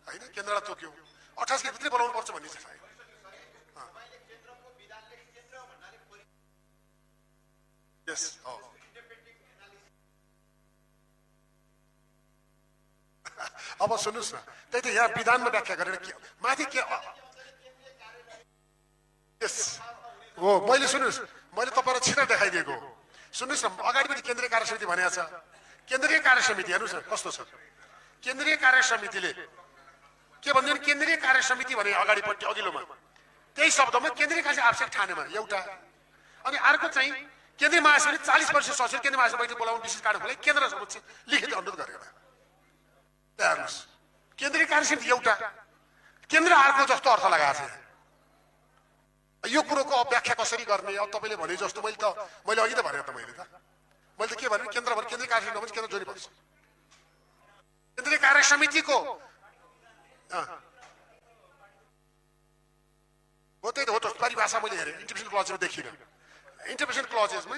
हैन, केन्द्रलाई तोक्यो 28 गते भित्रै बोलाउनु पर्छ भन्ने चाहिँ छैन। यस हो। अब सुन्नुस् न, त्यही त यहाँ विधानमा व्याख्या गरेर के माथि के यस हो। मैले सुन्नुस्, मैले तपाईहरुलाई छिटो देखाइदिएको। सुन्नुस् न, अगाडि पनि केन्द्रीय कार्य समिति भनेको छ। केन्द्रीय कार्य समिति हेर्नुस् न कस्तो छ। केन्द्रीय कार्य समितिले के भन्छ, केन्द्रीय कार्य समिति भने अगाडिपट्टि अघिल्लोमा त्यही शब्दमा केन्द्रीय कार्य आवश्यक ठानेमा एउटा, अनि अर्को चाहिँ केन्द्रीय महासमिति 40% सदस्य केन्द्रीय महासमिति बोलाउनु विशेष कारण खोले केन्द्र समक्ष लिखित अनुरोध गरेर हेर्नुस्। केन्द्रीय कार्य समिति एउटा, केन्द्र अर्को जस्तो अर्थ लगाएको छ। यो कुरोको व्याख्या कसरी गर्ने? अब तपाईले भने जस्तो मैले अघि त भने त मैले त के भने केन्द्र भने केन्द्रीय कार्य समिति केन्द्र जोडी पर्छ। केन्द्रीय कार्य समितिको हो त्यही हो त परिभाषा मैले हेरेँ इन्टरप्रिटेसन क्लजमा देखिनँ। इन्टरप्रिटेसन क्लजेसमा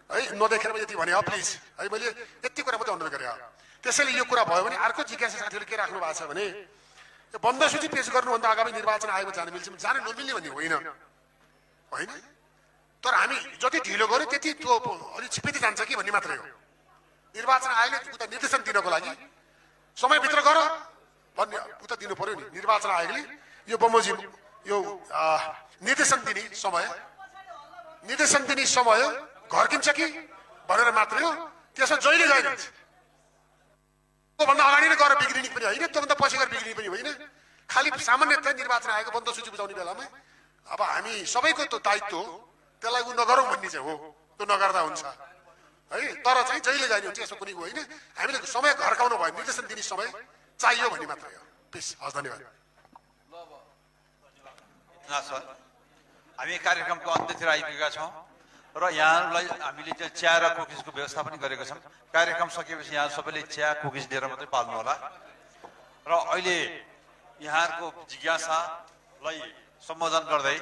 है नदेखेर मैले यति भने हो प्लिज है, मैले यति कुरा मात्रै अनुरोध गरेँ। त्यसैले यो कुरा भयो भने अर्को जिज्ञासा साथीहरूले के राख्नु भएको छ भने यो बन्द सूची पेश गर्नुभन्दा अगाडि निर्वाचन आयोगमा जान मिल्छ, जान नमिल्ने भन्ने होइन होइन। तर हामी जति ढिलो गर्यो त्यति त्यो अलिक छिपेती जान्छ कि भन्ने मात्रै हो। निर्वाचन आयोगले उता निर्देशन दिनको लागि समयभित्र गर भन्ने उता दिनु पर्यो नि। निर्वाचन आयोगले यो बमोजिम यो निर्देशन दिने समय घर्किन्छ कि भनेर मात्रै हो। त्यसमा जहिले गइरहन्छ। त्योभन्दा अगाडि नै गएर बिग्रिने पनि होइन, त्योभन्दा पछि गएर बिग्रिने पनि होइन। खालि सामान्यतया निर्वाचन आयोगको बन्द सूची बुझाउने बेलामा अब हामी सबैको त्यो दायित्व हो, त्यसलाई उ नगरौँ भन्ने चाहिँ हो। त्यो नगर्दा हुन्छ है, तर चाहिँ जहिले जाने हुन्छ यसो कुनै होइन। हामीले समय घर्काउनु भयो, निर्देशन दिने समय चाहियो भन्ने मात्रै हो। प्लिज हस्, धन्यवाद। सर, हामी कार्यक्रमको अन्त्यतिर आइपुगेका छौँ र यहाँहरूलाई हामीले चाहिँ चिया र कुकिजको व्यवस्था पनि गरेका छौँ। कार्यक्रम सकिएपछि यहाँ सबैले चिया कुकिज लिएर मात्रै पाल्नु होला। र अहिले यहाँहरूको जिज्ञासालाई सम्बोधन गर्दै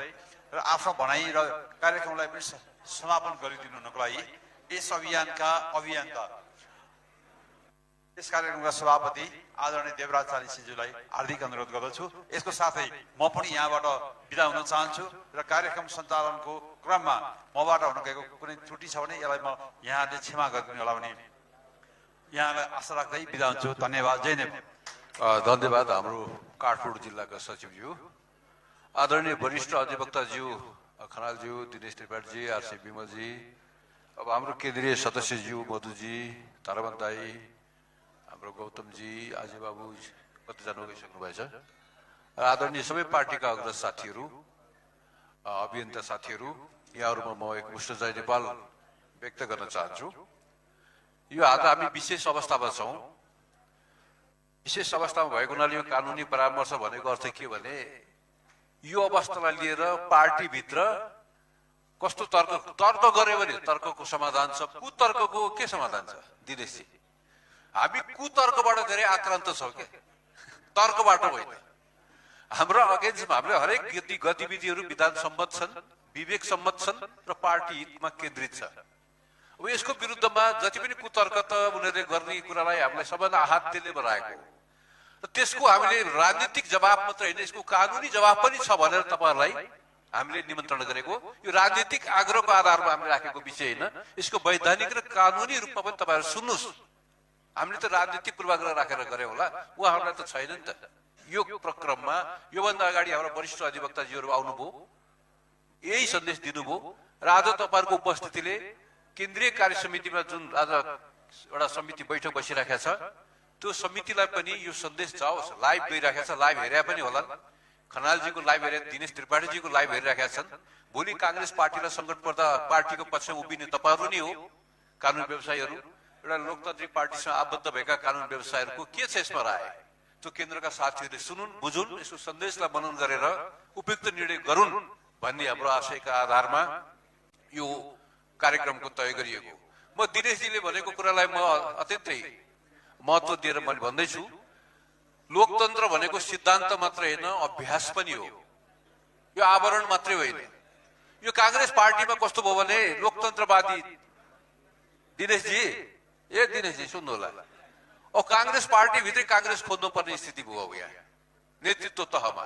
र आफ्नो भनाइ र कार्यक्रमलाई पनि समापन गरिदिनुको लागि यस अभियानका अभियन्ता यस कार्यक्रमका सभापति आदरणीय देवराज चालिसीज्यूलाई हार्दिक अनुरोध गर्दछु। यसको साथै म पनि यहाँबाट बिदा हुन चाहन्छु र कार्यक्रम सञ्चालनको क्रममा मबाट हुन गएको कुनै त्रुटि छ भने यसलाई म यहाँले क्षमा गरिदिनु होला भने यहाँलाई आशा राख्दै बिदा हुन्छु। धन्यवाद। जय नेपाल। धन्यवाद हाम्रो काठमाडौँ जिल्लाका सचिवज्यू, आदरणीय वरिष्ठ अधिवक्ताज्यू खनालज्यू, दिनेश त्रिपाठीजी, आरसी विमलजी, अब हाम्रो केन्द्रीय सदस्यज्यू मधुजी, ताराबन दाई, हाम्रो गौतमजी, आजी बाबु कतिजना गइसक्नु भएछ, आदरणीय सबै पार्टीका अग्रज साथीहरू, अभियन्ता साथीहरू, यहाँहरूमा म एकमुष्ट जय नेपाल व्यक्त गर्न चाहन्छु। यो आज हामी विशेष अवस्थामा छौँ। विशेष अवस्थामा भएको हुनाले यो कानुनी परामर्श भनेको अर्थ के भने यो अवस्थालाई लिएर पार्टीभित्र कस्तो तर्क गर्यो भने तर्कको समाधान छ, कुतर्कको के समाधान छ? दिनेशजी, हामी कुतर्कबाट धेरै आक्रान्त छौँ क्या, तर्कबाट होइन। हाम्रो अगेन्स्टमा हामीले हरेक गतिविधिहरू विधान सम्मत छन्, विवेक सम्मत छन् र पार्टी हितमा केन्द्रित छ। अब यसको विरुद्धमा जति पनि कुतर्क त उनीहरूले गर्ने कुरालाई हामीलाई सबैभन्दा आहत त्यसले बनाएको र त्यसको हामीले राजनीतिक जवाब मात्र होइन, यसको कानुनी जवाब पनि छ भनेर तपाईँहरूलाई हामीले निमन्त्रण गरेको। यो राजनीतिक आग्रहको आधारमा हामीले राखेको विषय होइन, यसको वैधानिक र कानुनी रूपमा पनि तपाईँहरू सुन्नुहोस्। हामीले त राजनीतिक पूर्वाग्रह राखेर गरे होला, उहाँहरूलाई त छैन नि त। यो प्रक्रममा योभन्दा अगाडि हाम्रो वरिष्ठ अधिवक्ताजीहरू आउनुभयो, यही सन्देश दिनुभयो र आज तपाईँहरूको उपस्थितिले केन्द्रीय कार्य समितिमा जुन आज एउटा समिति बैठक बसिरहेको छ त्यो समितिलाई पनि यो सन्देश जाओस्। लाइभ गइरहेको छ, लाइभ हेरे पनि होला, खनालजीको लाइभ हेरे, दिनेश त्रिपाठीजीको लाइभ हेरिरहेका छन्। भोलि काङ्ग्रेस पार्टीलाई सङ्कट पर्दा पार्टीको पक्षमा उभिने तपाईँहरू नै हो, कानुन व्यवसायीहरू। एउटा लोकतान्त्रिक पार्टीसँग आबद्ध भएका कानुन व्यवसायीहरूको के छ यसमा राय, त्यो केन्द्रका साथीहरूले सुनुन्, बुझुन्, यसको सन्देशलाई मनन गरेर उपयुक्त निर्णय गरून् भन्ने हाम्रो आशयका आधारमा यो कार्यक्रमको तय गरिएको। म दिनेशजीले भनेको कुरालाई म अत्यन्तै महत्त्व दिएर मैले भन्दैछु। लोकतन्त्र भनेको सिद्धान्त मात्रै होइन, अभ्यास पनि हो, यो आवरण मात्रै होइन। यो काङ्ग्रेस पार्टीमा कस्तो भयो भने लोकतन्त्रवादी दिनेशजी सुन्नु होला, अब काङ्ग्रेस पार्टीभित्रै काङ्ग्रेस खोज्नुपर्ने स्थिति भयो यहाँ नेतृत्व तहमा।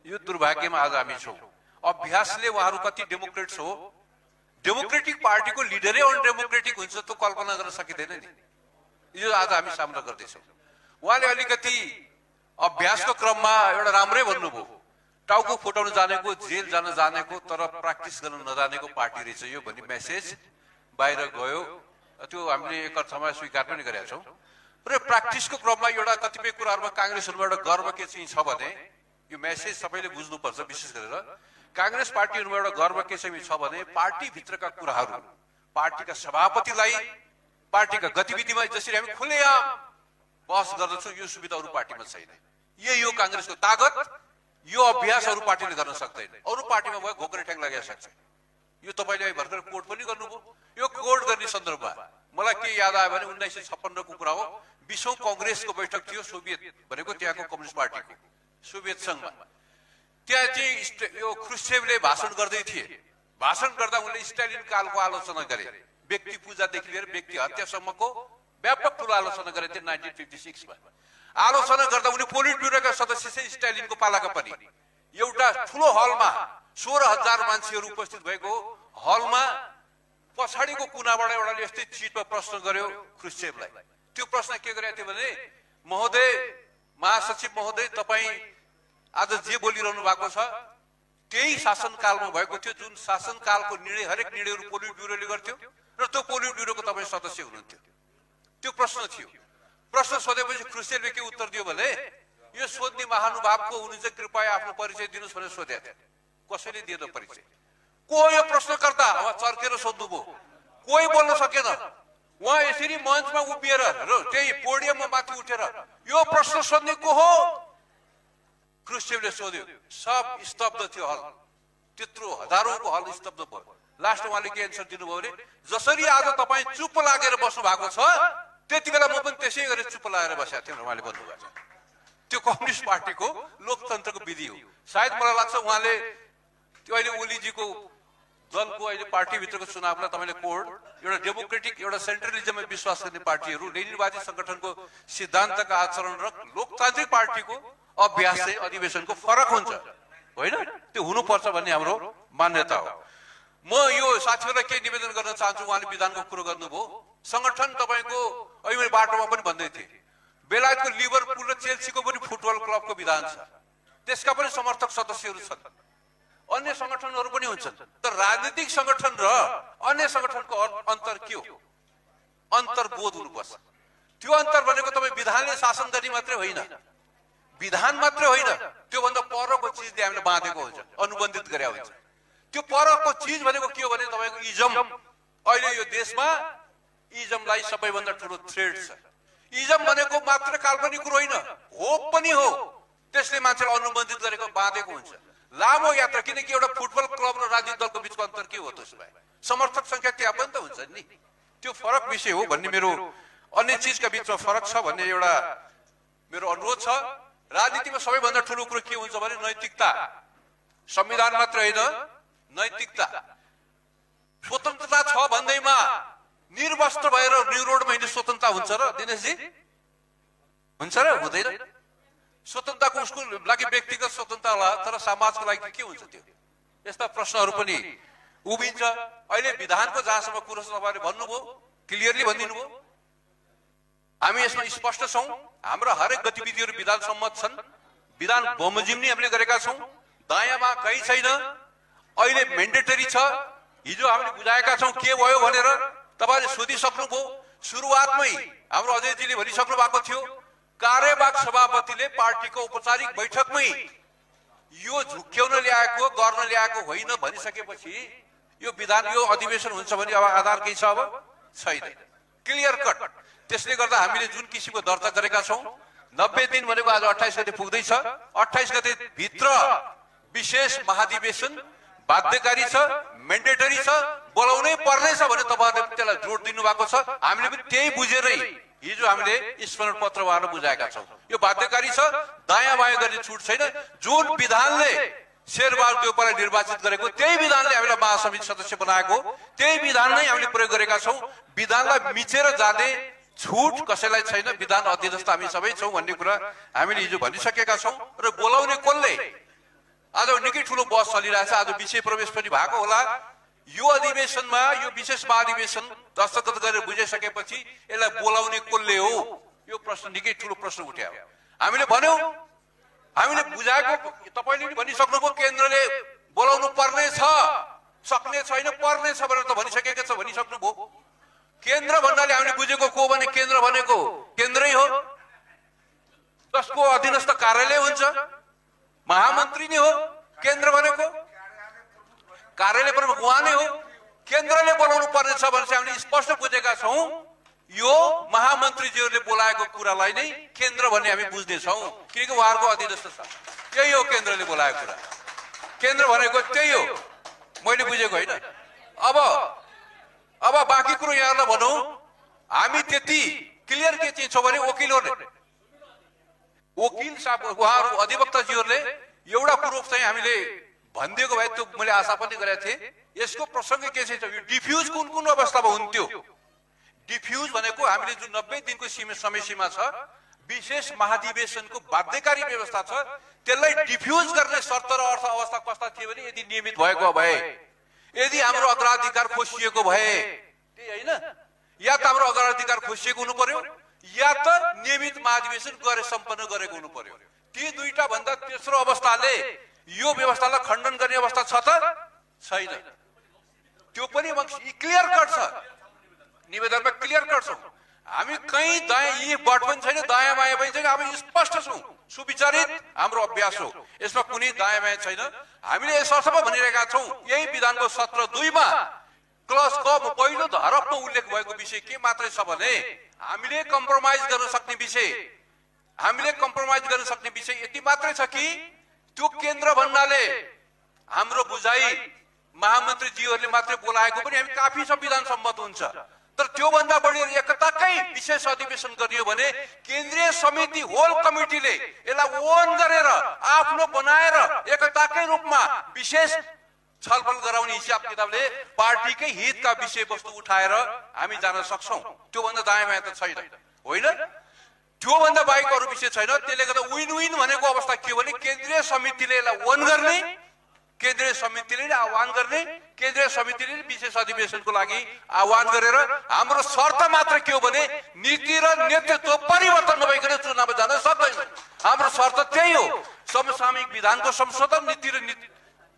यो दुर्भाग्यमा आज हामी छौँ। अभ्यासले उहाँहरू कति डेमोक्रेट्स हो, डेमोक्रेटिक पार्टीको लिडरै अनडेमोक्रेटिक हुन्छ त्यो कल्पना गर्न सकिँदैन नि। यो आज हामी सामना गर्दैछौँ। उहाँले अलिकति अभ्यासको क्रममा एउटा राम्रै भन्नुभयो, टाउको फुटाउन जानेको, जेल जान जानेको तर प्र्याक्टिस गर्न नजानेको पार्टी रहेछ यो भन्ने मेसेज बाहिर गयो। त्यो हामीले एक अर्थमा स्वीकार पनि गरेका छौँ। र प्र्याक्टिसको क्रममा एउटा कतिपय कुराहरूमा काङ्ग्रेसहरूमा एउटा गर्व के चाहिँ छ भने यो मेसेज सबैले बुझ्नुपर्छ। विशेष गरेर काङ्ग्रेस पार्टीहरूमा एउटा गर्व के चाहिँ छ भने पार्टीभित्रका कुराहरू, पार्टीका सभापतिलाई पार्टीका गतिविधिमा जसरी हामी खुलेआम बहस गर्दछौँ यो सुविधा अरू पार्टीमा छैन। यही हो काङ्ग्रेसको तागत। यो अभ्यास अरू पार्टीले गर्न सक्दैन। अरू पार्टीमा भयो घोक्रे ठ्याङ लगाइ सक्छ। यो तपाईँले भर्खर कोर्ट पनि गर्नुभयो। यो कोर्ट गर्ने सन्दर्भमा मलाई के याद आयो भने 1956 को कुरा हो, 20औं कङ्ग्रेसको बैठक थियो, सोभियत भनेको त्यहाँको कम्युनिस्ट पार्टीको सोभियत सङ्घमा। त्यहाँ चाहिँ यो ख्रुश्चेभले भाषण गर्दै थिए। भाषण गर्दा उनले स्टालिन कालको आलोचना गरे, व्यक्ति पूजादेखि लिएर व्यक्ति हत्यासम्मको व्यापक ठुलो आलोचना गरे थिए 1956 मा। आलोचना गर्दा उनी पोलिट ब्युरोका सदस्य चाहिँ स्टालिनको पालाका पनि एउटा ठुलो हलमा 16,000 मान्छेहरू उपस्थित भएको हलमा पछाडिको कुनाबाट एउटाले यस्तै चिटमा प्रश्न गर्यो ख्रुश्चेभलाई। त्यो प्रश्न के गरेको थियो भने, महोदय, महासचिव महोदय, तपाईँ आज जे बोलिरहनु भएको छ त्यही शासनकालमा भएको थियो, जुन शासनकालको निर्णय हरेक निर्णयहरू पोलिट ब्युरोले गर्थ्यो र त्यो पोलिट ब्युरोको तपाईँ सदस्य हुनुहुन्थ्यो। त्यो प्रश्न थियो। प्रश्न सोधेपछि ख्रुश्चेभले के उत्तर दियो भने, यो सोध्ने महानुभावको हुनुहुन्छ, कृपया आफ्नो परिचय दिनुहोस् भनेर सोधेको थियो। कसैले दिएन परिचय। को यो प्रश्नकर्ता? अब चर्केर सोध्नुभयो, कोही बोल्न सकेन। उहाँ यसरी मञ्चमा उभिएर र त्यही पोडियममा माथि उठेर यो प्रश्न सोध्ने को हो? ख्रुश्चेभले सोध्यो। सब स्तब्ध थियो हल, त्यत्रो हजारौंको हल स्तब्ध भयो। लास्ट उहाँले के एन्सर दिनुभयो भने, जसरी आज तपाईँ चुप लागेर बस्नु भएको छ त्यति बेला म पनि त्यसै गरेर चुप लागेर बसेको थिएँ उहाँले भन्नुभएको छ। त्यो कम्युनिस्ट पार्टीको लोकतन्त्रको विधि हो। सायद मलाई लाग्छ उहाँले त्यो अहिले ओलीजीको दलको अहिले पार्टीभित्रको चुनावलाई तपाईँले कोड एउटा डेमोक्रेटिक एउटा सेन्ट्रलिजममा विश्वास गर्ने पार्टीहरू लेनिनवादी संगठनको सिद्धान्तका आचरण र लोकतान्त्रिक पार्टीको अभ्यास चाहिँ अधिवेशनको फरक हुन्छ होइन, त्यो हुनुपर्छ भन्ने हाम्रो मान्यता हो। म यो साथीहरूलाई केही निवेदन गर्न चाहन्छु। उहाँले विधानको कुरो गर्नुभयो, संगठन तपाईँको अहिले मैले बाटोमा पनि भन्दै थिएँ, बेलायतको लिभरपुल र चेल्सीको पनि फुटबल क्लबको विधान छ, त्यसका पनि समर्थक सदस्यहरू छन्, अन्य संगठनहरू पनि हुन्छन्। तर राजनीतिक संगठन र अन्य संगठनको अन्तर के हो? अन्तर्बोध हुनुपर्छ। त्यो अन्तर भनेको तपाईँ विधानले शासन गर्ने मात्रै होइन, विधान मात्रै होइन, त्योभन्दा परको चिजले हामीले बाँधेको हुन्छ, अनुबन्धित गरे हुन्छ। त्यो परको चिज भनेको के हो भने तपाईँको इजम। अहिले यो देशमा इजमलाई सबैभन्दा ठुलो थ्रेट छ। इजम भनेको मात्र काल्पनिक कुरो होइन, होप पनि हो। त्यसले मान्छेलाई अनुबन्धित गरेको बाँधेको हुन्छ। लामो यात्रा, किनकि एउटा फुटबल क्लब र राजनीतिक दलको बिचको अन्तर के हो? त्यसो भए समर्थक संख्या त्यहाँ पनि त हुन्छ नि। त्यो फरक विषय हो भन्ने मेरो, अन्य चिजका बिचमा फरक छ भन्ने एउटा मेरो अनुरोध छ। राजनीतिमा सबैभन्दा ठुलो कुरो के हुन्छ भने नैतिकता। संविधान मात्र होइन, नैतिकता। स्वतन्त्रता छ भन्दैमा निर्वस्त्र भएर न्यू रोडमा हिँड्ने स्वतन्त्रता हुन्छ र दिनेशजी? हुन्छ र हुँदैन? स्वतन्त्रताको उसको लागि व्यक्तिगत स्वतन्त्रता होला, तर समाजको लागि के हुन्छ? त्यो यस्ता प्रश्नहरू पनि उभिन्छ। अहिले विधानको जहाँसम्म कुरो छ तपाईँले भन्नुभयो, क्लियरली भनिदिनु भयो, हामी यसमा स्पष्ट छौँ। हाम्रो हरेक गतिविधिहरू विधान सम्मत छन्, विधान बमोजिम नै हामीले गरेका छौँ। दायाँमा कहीँ छैन। अहिले मेन्डेटरी छ। हिजो हामीले बुझाएका छौँ के भयो भनेर, तपाईँले सोधिसक्नुभयो। सुरुवातमै हाम्रो अजयजीले भनिसक्नु भएको थियो, कार्यवाहक सभापतिले पार्टीको औपचारिक बैठकमै यो झुक्क्याउन ल्याएको, गर्न ल्याएको होइन भनिसकेपछि यो विधान, यो अधिवेशन हुन्छ भने अब आधार केही छ? अब छैन, क्लियर कट। त्यसले गर्दा हामीले जुन किसिमको दर्ता गरेका छौँ, 90 दिन भनेको आज 28 गते पुग्दैछ। 28 गते भित्र विशेष महाधिवेशन बाध्यकारी छ, मेन्डेटरी छ, बोलाउनै पर्नेछ भने तपाईँहरूले त्यसलाई जोड दिनु भएको छ। हामीले पनि त्यही बुझेरै हिजो हामीले स्मरण पत्र उहाँलाई बुझाएका छौँ। यो बाध्यकारी छ, दायाँ बायाँ गर्ने छुट छैन। जुन विधानले शेरबहादुर देउपालाई निर्वाचित गरेको, त्यही विधानले हामीलाई महासमिति सदस्य बनाएको, त्यही विधान नै हामीले प्रयोग गरेका छौँ। विधानलाई मिचेर जाने छुट कसैलाई छैन। विधान अध्ययस्त हामी सबै छौँ भन्ने कुरा हामीले हिजो भनिसकेका छौँ। र बोलाउने कसले? आज निकै ठुलो बहस चलिरहेछ। आज विषय प्रवेश पनि भएको होला। यो अधिवेशनमा यो विशेष महाधिवेशन दस्तखत गरेर बुझिसकेपछि यसलाई बोलाउने कसले हो? यो प्रश्न निकै ठुलो प्रश्न उठ्यो। हामीले भन्यौँ, हामीले बुझाएको, तपाईँले पनि भनिसक्नुभयो केन्द्रले बोलाउनु पर्ने छ, सक्ने छैन, पर्ने छ भनेर त भनिसकेको छ, भनिसक्नुभयो। केन्द्र भन्नाले हामीले बुझेको को भने केन्द्र भनेको केन्द्रै हो, जसको अधीनस्थ कार्यालय हुन्छ, महामन्त्री नै हो। केन्द्र भनेको कार्यालय प्रमुख उहाँ नै हो। केन्द्रले बोलाउनु पर्ने छ भने चाहिँ हामीले स्पष्ट बुझेका छौँ। यो महामन्त्रीज्यूहरूले बोलाएको कुरालाई नै केन्द्र भन्ने हामी बुझ्नेछौँ, किनकि उहाँहरूको अधीनस्थ छ। यही हो केन्द्रले बोलाएको कुरा, केन्द्र भनेको त्यही हो। मैले बुझेको होइन। अब बाँकी कुरो यहाँलाई भनौँ, हामी त्यति क्लियर के चाहिँ छ भने वकिल साहब उहाँहरू अधिवक्ताजीहरूले एउटा कुरो चाहिँ हामीले भनिदिएको भए त्यो मैले आशा पनि गरेको थिएँ। यसको प्रसङ्ग के चाहिँ यो डिफ्युज कुन कुन अवस्थामा हुन्थ्यो? डिफ्युज भनेको हामीले जुन 90 दिनको समय सीमा छ, विशेष महाधिवेशनको बाध्यकारी व्यवस्था छ, त्यसलाई डिफ्युज गर्ने शर्त र अर्थ अवस्था कस्ता थिए भने यदि नियमित भएको भए, यदि हाम्रो अग्राधिकार खोसिएको भए, त्यही होइन, या त हाम्रो अग्राधिकार खोसिएको हुनु पर्यो या त नियमित महाधिवेशन गरे सम्पन्न गरेको हुनु पर्यो। ती दुईटा भन्दा तेस्रो अवस्थाले यो व्यवस्थालाई खण्डन गर्ने अवस्था छ त छैन? त्यो पनि क्लियर कट छ, निवेदनमा क्लियर कट छौँ। हामी कहीँ दायाँ यी बट पनि छैन, दायाँ बायाँ पनि छैन, हामी स्पष्ट छौँ। सुविचारित हाम्रो अभ्यास हो, यसमा कुनै दायाँ बायाँ छैन। हामीले यस अर्थमा भनिरहेका छौँ, यही विधानको सत्र 2 मा क्लस क पहिलो हरफमा उल्लेख भएको विषय के मात्रै छ भने हामीले कम्प्रोमाइज गर्न सक्ने विषय, हामीले कम्प्रोमाइज गर्न सक्ने विषय यति मात्रै छ कि त्यो केन्द्र भन्नाले हाम्रो बुझाइ महामन्त्रीजीहरूले मात्रै बोलाएको पनि हामी काफी संविधान सम्मत हुन्छ। तर त्योभन्दा बढी एकताकै विशेष अधिवेशन गरियो भने केन्द्रीय समिति होल कमिटीले यसलाई ओन गरेर आफ्नो बनाएर एकताकै रूपमा विशेष छलफल गराउने हिसाब किताबले पार्टीकै हितका विषयवस्तु उठाएर हामी जान सक्छौं। त्योभन्दा दायाँ बायाँ त छैन, होइन? त्योभन्दा बाहेक अरू विषय छैन। त्यसले गर्दा विन विन भनेको अवस्था के हो भने केन्द्रीय समितिले यसलाई वन गर्ने, केन्द्रीय समितिले आह्वान गर्ने, केन्द्रीय समितिले विशेष अधिवेशनको लागि आह्वान गरेर हाम्रो शर्त मात्र के हो भने नीति र नेतृत्व परिवर्तन नभइकन चुनावमा जान सक्दैन। हाम्रो शर्त त्यही हो, समसामयिक विधानको संशोधन, नीति र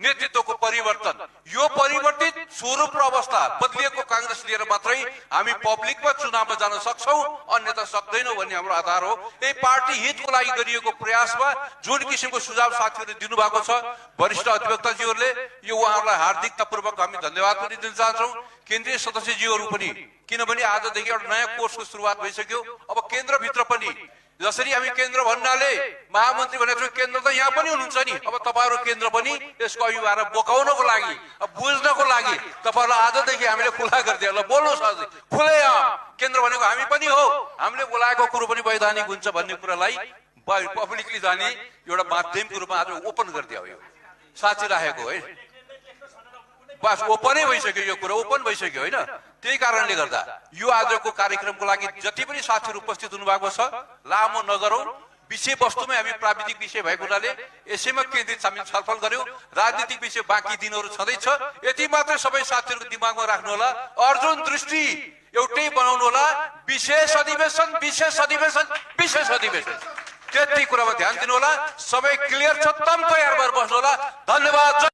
नेतृत्वको परिवर्तन। यो परिवर्तित स्वरूप र अवस्था बदलिएको कांग्रेस लिएर मात्रै हामी पब्लिकमा चुनावमा जान सक्छौं, अन्यथा सक्दैनौं भन्ने हाम्रो आधार हो। यही पार्टी हितको लागि गरिएको प्रयासमा जुन किसिमको सुझाव साथीहरूले दिनुभएको छ, वरिष्ठ अधिवक्ताजीहरूले, यो उहाँहरूलाई हार्दिकतापूर्वक हामी धन्यवाद पनि दिन चाहन्छौं। केन्द्रीय सदस्यजीहरू पनि, किनभने आजदेखि एउटा नयाँ कोर्सको सुरुवात भइसक्यो। अब केन्द्रभित्र पनि जसरी हामी केन्द्र भन्नाले महामन्त्री भनेको केन्द्र त यहाँ पनि हुनुहुन्छ नि, अब तपाईहरु केन्द्र पनि यसको अभिभावक बोकाउनको लागि, बुझ्नको लागि तपाईहरुलाई आजदेखि हामीले खुला गरिदियो। ल बोल्नुस् अझै खुलेआम, केन्द्र भनेको हामी पनि हो, हामीले बोलाएको कुरो पनि वैधानिक हुन्छ भन्ने कुरालाई पब्लिकली जाने एउटा माध्यमको रूपमा आज ओपन गरिदियो। यो साँच्चै राखेको है, बस ओपनै भइसक्यो, यो कुरा ओपन भइसक्यो, होइन? त्यही कारणले गर्दा यो आजको कार्यक्रमको लागि जति पनि साथीहरू उपस्थित हुनुभएको छ, लामो नगरौं, विषयवस्तुमै हामी प्राविधिक विषय भएको हुनाले यसैमा केन्द्रित हामी छलफल गर्यौं। राजनीतिक विषय बाँकी दिनहरू छँदैछ, यति मात्रै सबै साथीहरूको दिमागमा राख्नु होला। अर्जुन दृष्टि एउटै बनाउनु होला, विशेष अधिवेशन, विशेष अधिवेशन, विशेष अधिवेशन, त्यति कुरामा ध्यान दिनु होला। सबै क्लियर छ, तम तयार भएर बस्नु होला। धन्यवाद।